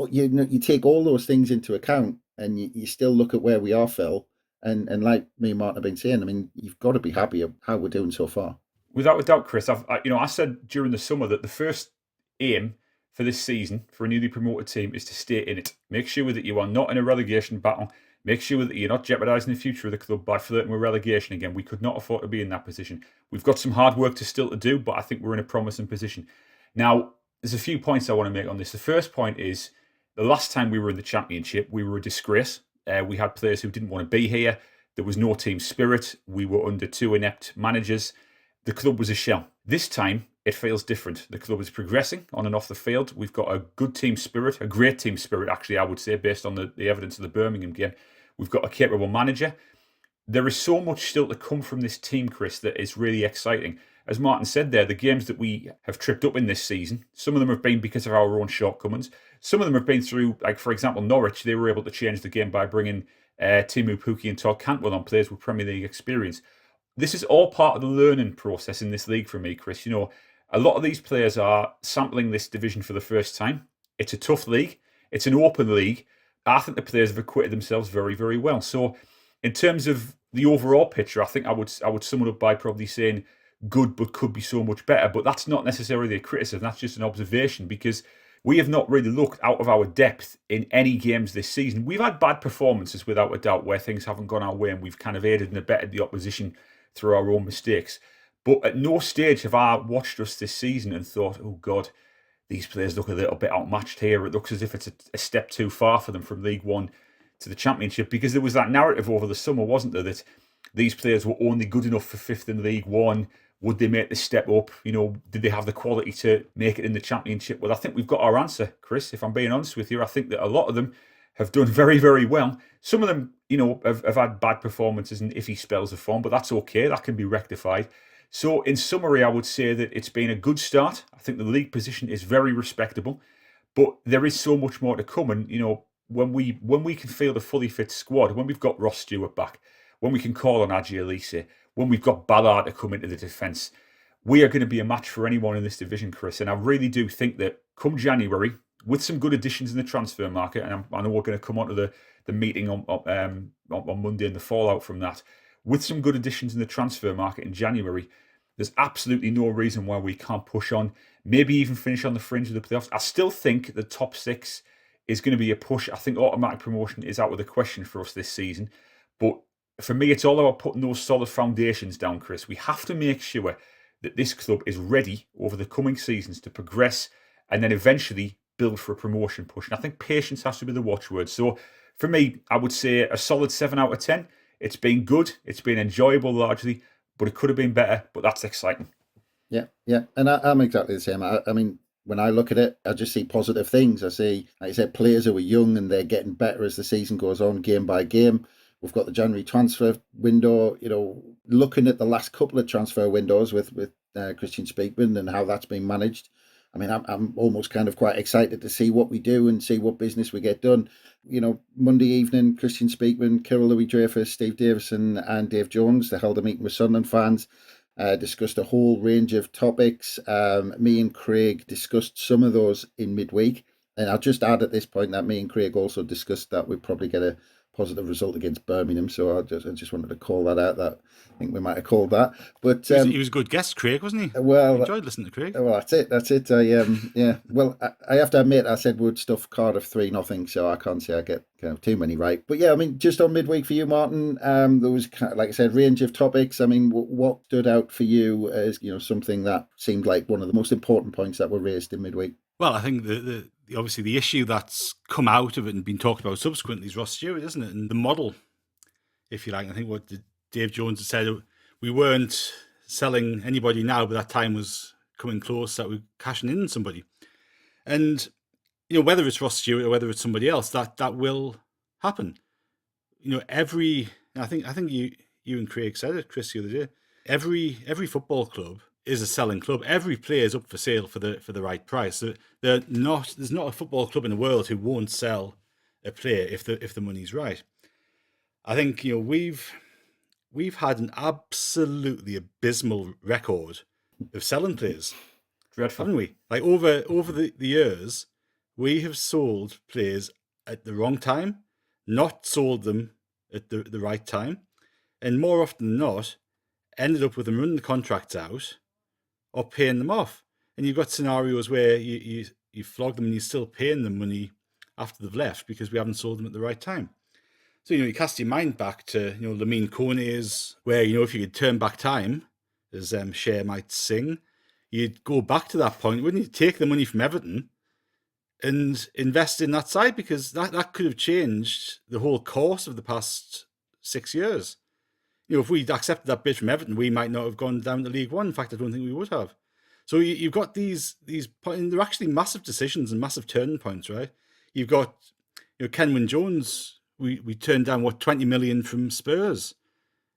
Speaker 1: you take all those things into account, and you still look at where we are, Phil. And like me and Martin have been saying, I mean, you've got to be happy of how we're doing so far.
Speaker 2: Without a doubt, Chris. I said during the summer that the first aim for this season for a newly promoted team is to stay in it. Make sure that you are not in a relegation battle. Make sure that you're not jeopardising the future of the club by flirting with relegation again. We could not afford to be in that position. We've got some hard work still to do, but I think we're in a promising position. Now, there's a few points I want to make on this. The first point is, the last time we were in the Championship, we were a disgrace. We had players who didn't want to be here. There was no team spirit. We were under 2 inept managers. The club was a shell. This time, it feels different. The club is progressing on and off the field. We've got a good team spirit, a great team spirit, actually, I would say, based on the evidence of the Birmingham game. We've got a capable manager. There is so much still to come from this team, Chris, that is really exciting. As Martin said there, the games that we have tripped up in this season, some of them have been because of our own shortcomings. Some of them have been through, like, for example, Norwich. They were able to change the game by bringing Timu Pukki and Todd Cantwell on, players with Premier League experience. This is all part of the learning process in this league for me, Chris. You know, a lot of these players are sampling this division for the first time. It's a tough league. It's an open league. I think the players have acquitted themselves very, very well. So in terms of the overall picture, I think I would sum it up by probably saying good, but could be so much better. But that's not necessarily a criticism. That's just an observation, because we have not really looked out of our depth in any games this season. We've had bad performances, without a doubt, where things haven't gone our way and we've kind of aided and abetted the opposition through our own mistakes. But at no stage have I watched us this season and thought, oh God, these players look a little bit outmatched here. It looks as if it's a step too far for them from League One to the Championship, because there was that narrative over the summer, wasn't there, that these players were only good enough for 5th in League One. Would they make the step up? You know, did they have the quality to make it in the Championship? Well, I think we've got our answer, Chris, if I'm being honest with you. I think that a lot of them have done very, very well. Some of them, you know, have had bad performances and iffy spells of form, but that's okay. That can be rectified. So in summary, I would say that it's been a good start. I think the league position is very respectable, but there is so much more to come. And, you know, when we can field a fully fit squad, when we've got Ross Stewart back, when we can call on Adji Elise, when we've got Ballard to come into the defence, we are going to be a match for anyone in this division, Chris. And I really do think that come January, with some good additions in the transfer market, and I know we're going to come on to the meeting on Monday and the fallout from that, with some good additions in the transfer market in January, there's absolutely no reason why we can't push on, maybe even finish on the fringe of the playoffs. I still think the top 6 is going to be a push. I think automatic promotion is out of the question for us this season. But for me, it's all about putting those solid foundations down, Chris. We have to make sure that this club is ready over the coming seasons to progress and then eventually build for a promotion push. And I think patience has to be the watchword. So for me, I would say a solid 7 out of 10. It's been good. It's been enjoyable largely, but it could have been better. But that's exciting.
Speaker 1: Yeah. And I'm exactly the same. I mean, when I look at it, I just see positive things. I see, like I said, players who are young and they're getting better as the season goes on, game by game. We've got the January transfer window, you know, looking at the last couple of transfer windows with Christian Speakman and how that's been managed. I mean, I'm almost kind of quite excited to see what we do and see what business we get done. You know, Monday evening, Christian Speakman, Kirill Louis-Dreyfus, Steve Davison and Dave Jones, they held a meeting with Sunderland fans, discussed a whole range of topics. Me and Craig discussed some of those in midweek. And I'll just add at this point that me and Craig also discussed that we'd probably get a positive result against Birmingham, so I just wanted to call that out. That I think we might have called that, but
Speaker 3: he was a good guest, Craig, wasn't he?
Speaker 1: Well,
Speaker 3: I enjoyed listening to Craig.
Speaker 1: Well, that's it. Yeah. Well, I have to admit, I said we'd stuff Cardiff 3-0, so I can't say I get kind of too many right. But yeah, I mean, just on midweek for you, Martin, there was kind of, like I said, range of topics. I mean, what stood out for you as, you know, something that seemed like one of the most important points that were raised in midweek?
Speaker 3: Well, I think the obviously the issue that's come out of it and been talked about subsequently is Ross Stewart, isn't it? And the model, if you like. I think what Dave Jones had said, we weren't selling anybody now, but that time was coming close that we're cashing in somebody. And, you know, whether it's Ross Stewart or whether it's somebody else, that will happen. You know, I think you and Craig said it, Chris, the other day, every football club is a selling club. Every player is up for sale for the right price. So there's not a football club in the world who won't sell a player if the money's right. I think we've had an absolutely abysmal record of selling players.
Speaker 2: Dreadful.
Speaker 3: Haven't we? Like over the years, we have sold players at the wrong time, not sold them at the right time, and more often than not, ended up with them running the contracts out or paying them off. And you've got scenarios where you flog them and you're still paying them money after they've left because we haven't sold them at the right time. So, you cast your mind back to, Lamine Kone's, where, if you could turn back time, as Cher might sing, you'd go back to that point, wouldn't you? Take the money from Everton and invest in that side, because that could have changed the whole course of the past 6 years. If we'd accepted that bid from Everton, we might not have gone down to League One. In fact, I don't think we would have. So you've got these points, and they're actually massive decisions and massive turning points, right? You've got, Ken Wynn-Jones, we turned down, 20 million from Spurs.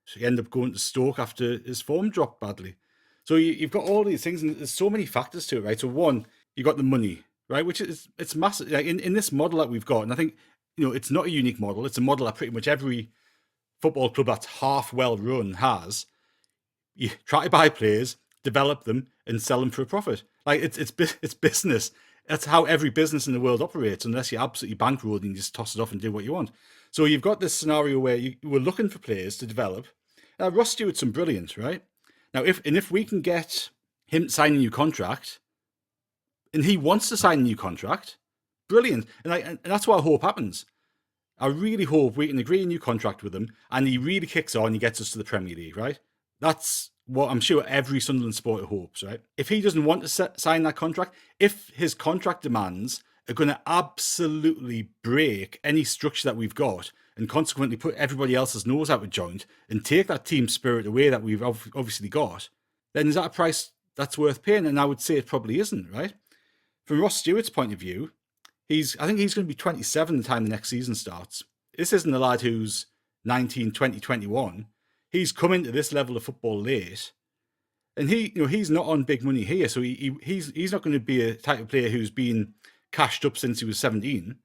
Speaker 3: So he ended up going to Stoke after his form dropped badly. So you've got all these things, and there's so many factors to it, right? So one, you've got the money, right? Which it's massive. Like in this model that we've got, and I think, it's not a unique model. It's a model that pretty much every football club that's half well run has. You try to buy players, develop them, and sell them for a profit. Like it's business. That's how every business in the world operates, unless you're absolutely bankrolled and you just toss it off and do what you want. So you've got this scenario where you were looking for players to develop. Ross Stewart's brilliant, right? Now, if we can get him to sign a new contract, and he wants to sign a new contract, brilliant. And that's what I hope happens. I really hope we can agree a new contract with him, and he really kicks on, he gets us to the Premier League, right? That's what I'm sure every Sunderland supporter hopes, right? If he doesn't want to sign that contract, if his contract demands are going to absolutely break any structure that we've got, and consequently put everybody else's nose out of joint and take that team spirit away that we've obviously got, then is that a price that's worth paying? And I would say it probably isn't, right? From Ross Stewart's point of view, I think he's going to be 27 the time the next season starts. This isn't a lad who's 19, 20, 21. He's come into this level of football late, and he's not on big money here, so he's not going to be a type of player who's been cashed up since he was 17.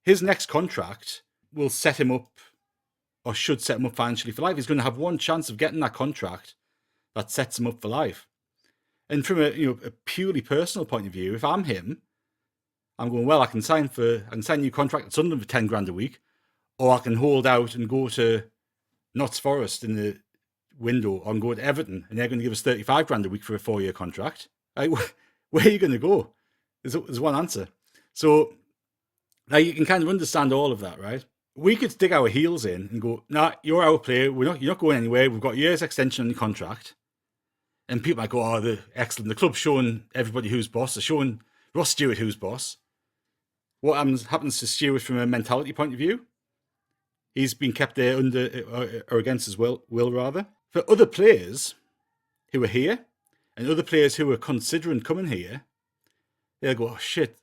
Speaker 3: His next contract will set him up, or should set him up financially for life. He's going to have one chance of getting that contract that sets him up for life. And from a purely personal point of view, if I'm him, I'm going, well, I can sign a new contract at Sunderland for 10 grand a week, or I can hold out and go to Notts Forest in the window, or go to Everton, and they're going to give us 35 grand a week for a 4-year contract. Like, where are you going to go? There's one answer. So now you can kind of understand all of that, right? We could dig our heels in and go, nah, you're our player. You're not going anywhere. We've got a year's extension on your contract. And people might go, oh, they're excellent. The club's showing everybody who's boss. They're showing Ross Stewart who's boss. What happens to Stewart from a mentality point of view? He's been kept there under or against his will rather. For other players who are here and other players who are considering coming here, they'll go, oh, shit,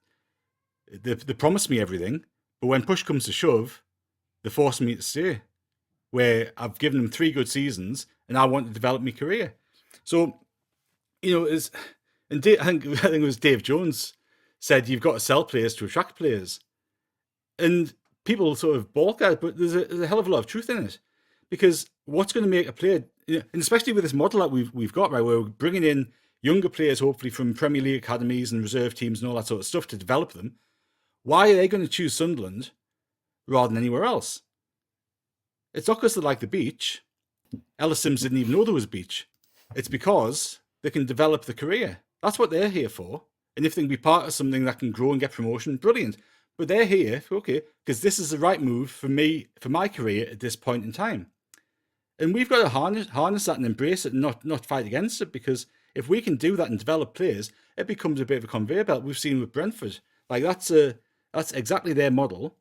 Speaker 3: they promised me everything, but when push comes to shove, they're forcing me to stay, where I've given them 3 good seasons and I want to develop my career. So, I think it was Dave Jones said you've got to sell players to attract players. And people sort of balk at it, but there's a hell of a lot of truth in it. Because what's going to make a player, and especially with this model that we've got, right, where we're bringing in younger players, hopefully from Premier League academies and reserve teams and all that sort of stuff to develop them, why are they going to choose Sunderland rather than anywhere else? It's not because they like the beach. Ellis Simms didn't even know there was a beach. It's because they can develop the career. That's what they're here for. And if they can be part of something that can grow and get promotion, brilliant. But they're here, okay, because this is the right move for me, for my career at this point in time. And we've got to harness that and embrace it and not fight against it, because if we can do that and develop players, it becomes a bit of a conveyor belt. We've seen with Brentford. Like that's exactly their model.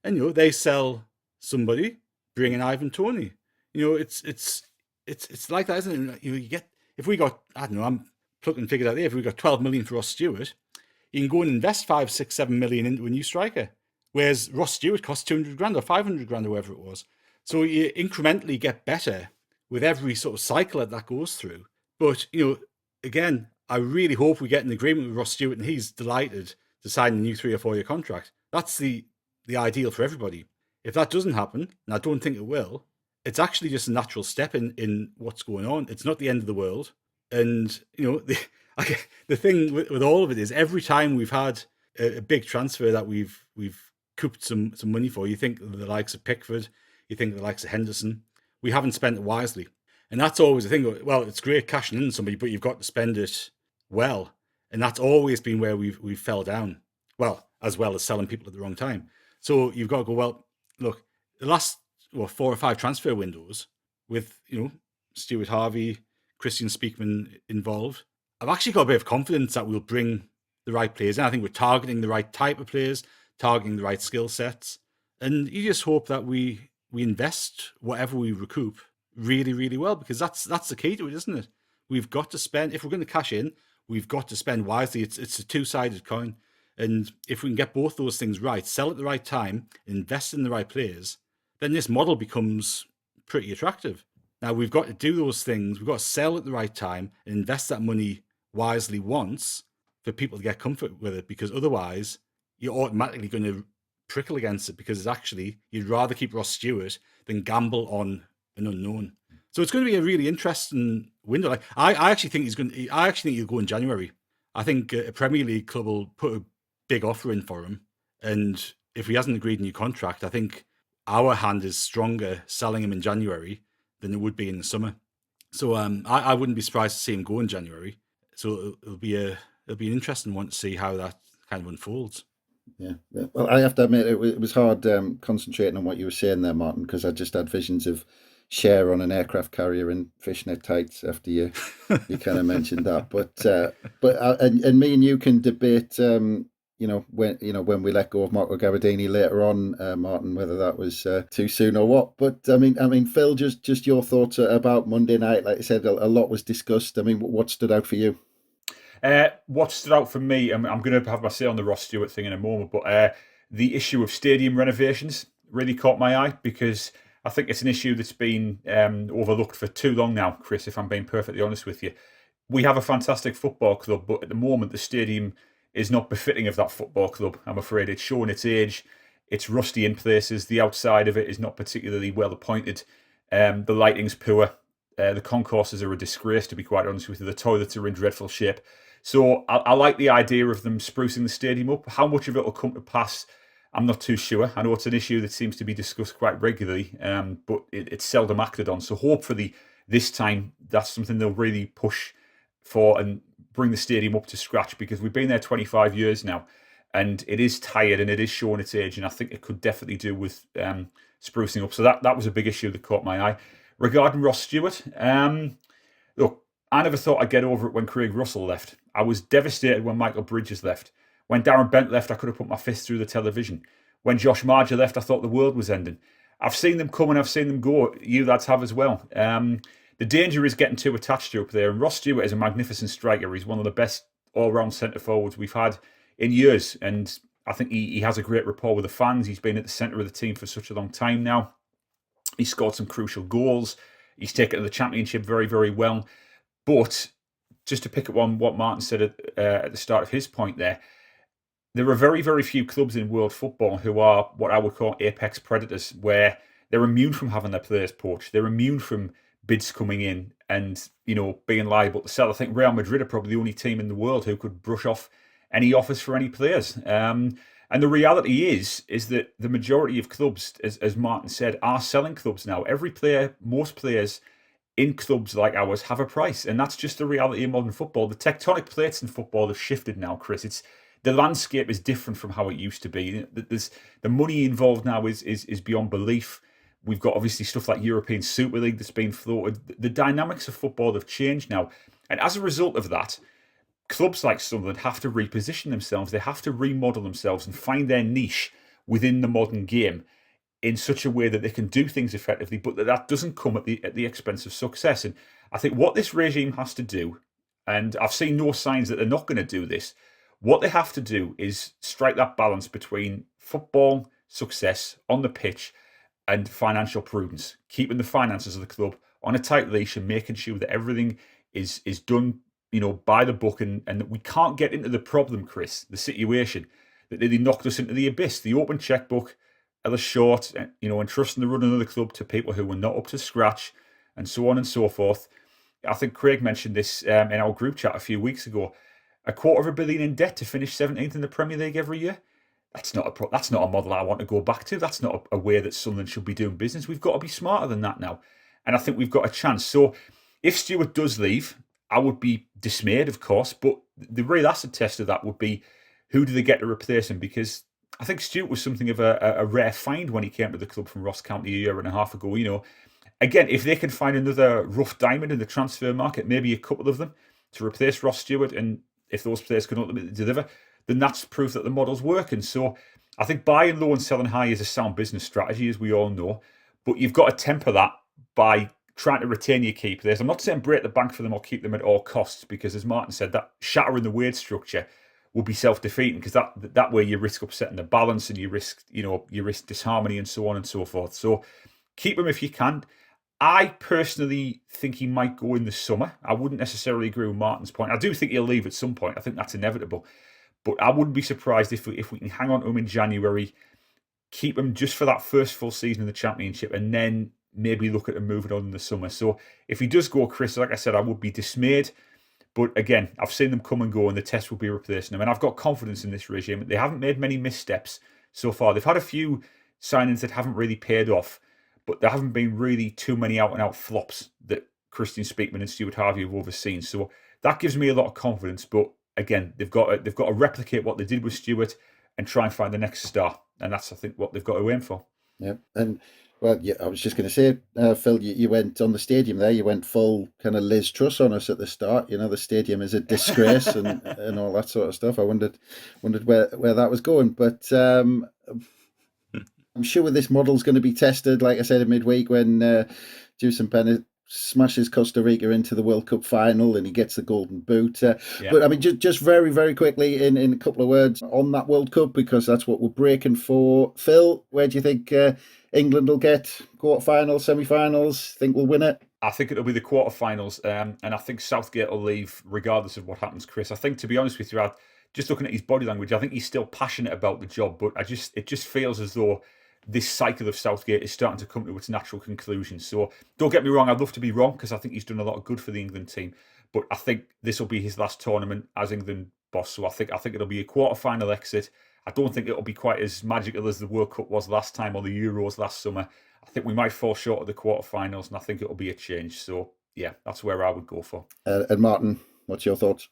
Speaker 3: And they sell somebody, bring in Ivan Toney. It's like that, isn't it? You get, if we got, I don't know, I'm plucking figures out there, if we got 12 million for Ross Stewart, you can go and invest 5, 6, 7 million into a new striker. Whereas Ross Stewart cost 200 grand or 500 grand or whatever it was. So you incrementally get better with every sort of cycle that goes through. But, again, I really hope we get an agreement with Ross Stewart and he's delighted to sign a new 3 or 4 year contract. That's the ideal for everybody. If that doesn't happen, and I don't think it will, it's actually just a natural step in what's going on. It's not the end of the world. And, the thing with all of it is every time we've had a big transfer that we've couped some money for, you think of the likes of Pickford, you think of the likes of Henderson, we haven't spent it wisely. And that's always the thing. Well, it's great cashing in somebody, but you've got to spend it well. And that's always been where we've fell down. Well as selling people at the wrong time. So you've got to go, well, look, the last 4 or 5 transfer windows with, Stuart Harvey, Christian Speakman involved, I've actually got a bit of confidence that we'll bring the right players in. I think we're targeting the right type of players, targeting the right skill sets. And you just hope that we invest whatever we recoup really, really well, because that's the key to it, isn't it? We've got to spend, if we're going to cash in, we've got to spend wisely. It's a two-sided coin. And if we can get both those things right, sell at the right time, invest in the right players, then this model becomes pretty attractive. Now, we've got to do those things. We've got to sell at the right time and invest that money wisely once for people to get comfort with it, because otherwise you're automatically going to prickle against it, because it's actually, you'd rather keep Ross Stewart than gamble on an unknown. So it's going to be a really interesting window. Like I actually think he'll go in January. I think a Premier League club will put a big offer in for him, and if he hasn't agreed a new contract, I think our hand is stronger selling him in January than it would be in the summer. So I wouldn't be surprised to see him go in January. So it'll be an interesting one to see how that kind of unfolds.
Speaker 1: Yeah. Well, I have to admit it was hard concentrating on what you were saying there, Martin, because I just had visions of Cher on an aircraft carrier in fishnet tights after you kind of mentioned that. But me and you can debate when we let go of Marco Gabardini later on, Martin, whether that was too soon or what. But I mean, Phil, just your thoughts about Monday night. Like I said, a lot was discussed. I mean, what stood out for you?
Speaker 2: What stood out for me, I'm going to have my say on the Ross Stewart thing in a moment, but the issue of stadium renovations really caught my eye, because I think it's an issue that's been overlooked for too long now, Chris, if I'm being perfectly honest with you. We have a fantastic football club, but at the moment the stadium is not befitting of that football club, I'm afraid. It's showing its age. It's rusty in places. The outside of it is not particularly well appointed. The lighting's poor. The concourses are a disgrace, to be quite honest with you. The toilets are in dreadful shape. So I like the idea of them sprucing the stadium up. How much of it will come to pass, I'm not too sure. I know it's an issue that seems to be discussed quite regularly, but it's seldom acted on. So hopefully this time that's something they'll really push for and bring the stadium up to scratch, because we've been there 25 years now and it is tired and it is showing its age, and I think it could definitely do with sprucing up. So that was a big issue that caught my eye. Regarding Ross Stewart, look, I never thought I'd get over it when Craig Russell left. I was devastated when Michael Bridges left. When Darren Bent left, I could have put my fist through the television. When Josh Marger left, I thought the world was ending. I've seen them come and I've seen them go. You lads have as well. The danger is getting too attached to up there. And Ross Stewart is a magnificent striker. He's one of the best all-round centre-forwards we've had in years. And I think he has a great rapport with the fans. He's been at the centre of the team for such a long time now. He scored some crucial goals. He's taken to the Championship very, very well. But just to pick up on what Martin said at the start of his point there are very, very few clubs in world football who are what I would call apex predators, where they're immune from having their players poached. They're immune from bids coming in and, being liable to sell. I think Real Madrid are probably the only team in the world who could brush off any offers for any players. And the reality is that the majority of clubs, as Martin said, are selling clubs now. Most players in clubs like ours have a price, and that's just the reality of modern football. The tectonic plates in football have shifted now, Chris. The landscape is different from how it used to be. The money involved now is beyond belief. We've got obviously stuff like European Super League that's been floated. The dynamics of football have changed now, and as a result of that, clubs like Sunderland have to reposition themselves. They have to remodel themselves and find their niche within the modern game in such a way that they can do things effectively, but that doesn't come at the expense of success. And I think what this regime has to do, and I've seen no signs that they're not going to do this, what they have to do is strike that balance between football success on the pitch and financial prudence, keeping the finances of the club on a tight leash and making sure that everything is done by the book, and we can't get into the problem, Chris, the situation that they knocked us into the abyss. The open checkbook, Ellis Short, entrusting the running of the club to people who were not up to scratch, and so on and so forth. I think Craig mentioned this in our group chat a few weeks ago. $250 million in debt to finish 17th in the Premier League every year. That's not a model I want to go back to. That's not a way that Sunderland should be doing business. We've got to be smarter than that now. And I think we've got a chance. So if Stewart does leave, I would be dismayed, of course. But the real acid test of that would be, who do they get to replace him? Because I think Stewart was something of a rare find when he came to the club from Ross County a year and a half ago. Again, if they can find another rough diamond in the transfer market, maybe a couple of them, to replace Ross Stewart, and if those players can ultimately deliver, then that's proof that the model's working. So I think buying low and selling high is a sound business strategy, as we all know. But you've got to temper that by trying to retain your key players. I'm not saying break the bank for them or keep them at all costs, because, as Martin said, that shattering the wage structure will be self-defeating, because that way you risk upsetting the balance, and you risk disharmony and so on and so forth. So keep him if you can. I personally think he might go in the summer. I wouldn't necessarily agree with Martin's point. I do think he'll leave at some point. I think that's inevitable. But I wouldn't be surprised if we can hang on to him in January, keep him just for that first full season in the Championship, and then maybe look at him moving on in the summer. So if he does go, Chris, like I said, I would be dismayed. But again, I've seen them come and go, and the test will be replacing them. And I've got confidence in this regime. They haven't made many missteps so far. They've had a few signings that haven't really paid off, but there haven't been really too many out-and-out flops that Christian Speakman and Stuart Harvey have overseen. So that gives me a lot of confidence. But again, they've got to replicate what they did with Stewart and try and find the next star. And that's, I think, what they've got to aim for.
Speaker 1: Yeah. And, well, yeah, I was just going to say, Phil, you went on the stadium there. You went full kind of Liz Truss on us at the start. The stadium is a disgrace and all that sort of stuff. I wondered where that was going. But I'm sure this model's going to be tested, like I said, in midweek when Juice Bennett smashes Costa Rica into the World Cup final and he gets the golden boot. But I mean, just very, very quickly in a couple of words on that World Cup, because that's what we're breaking for. Phil, where do you think England will get? Quarterfinals, semi-finals? Think we'll win it?
Speaker 2: I think it'll be the quarterfinals, and I think Southgate will leave regardless of what happens, Chris. I think, to be honest with you, just looking at his body language, I think he's still passionate about the job, but it just feels as though this cycle of Southgate is starting to come to its natural conclusion. So don't get me wrong, I'd love to be wrong, because I think he's done a lot of good for the England team. But I think this will be his last tournament as England boss. So I think it'll be a quarter-final exit. I don't think it'll be quite as magical as the World Cup was last time or the Euros last summer. I think we might fall short of the quarterfinals, and I think it'll be a change. So yeah, that's where I would go for.
Speaker 1: And Martin, what's your thoughts?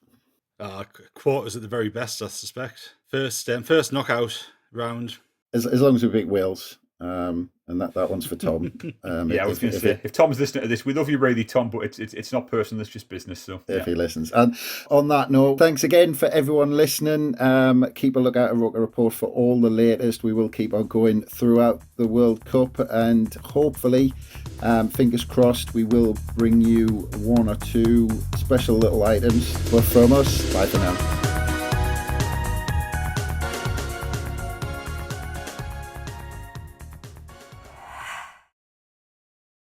Speaker 3: Quarters at the very best, I suspect. First knockout round.
Speaker 1: As long as we beat Wales, and that one's for Tom.
Speaker 2: I was going to say, if Tom's listening to this, we love you really, Tom, but it's not personal, it's just business. So
Speaker 1: if he listens. And on that note, thanks again for everyone listening. Keep a lookout at Roker Report for all the latest. We will keep on going throughout the World Cup, and hopefully, fingers crossed, we will bring you one or two special little items. But from us, bye for now.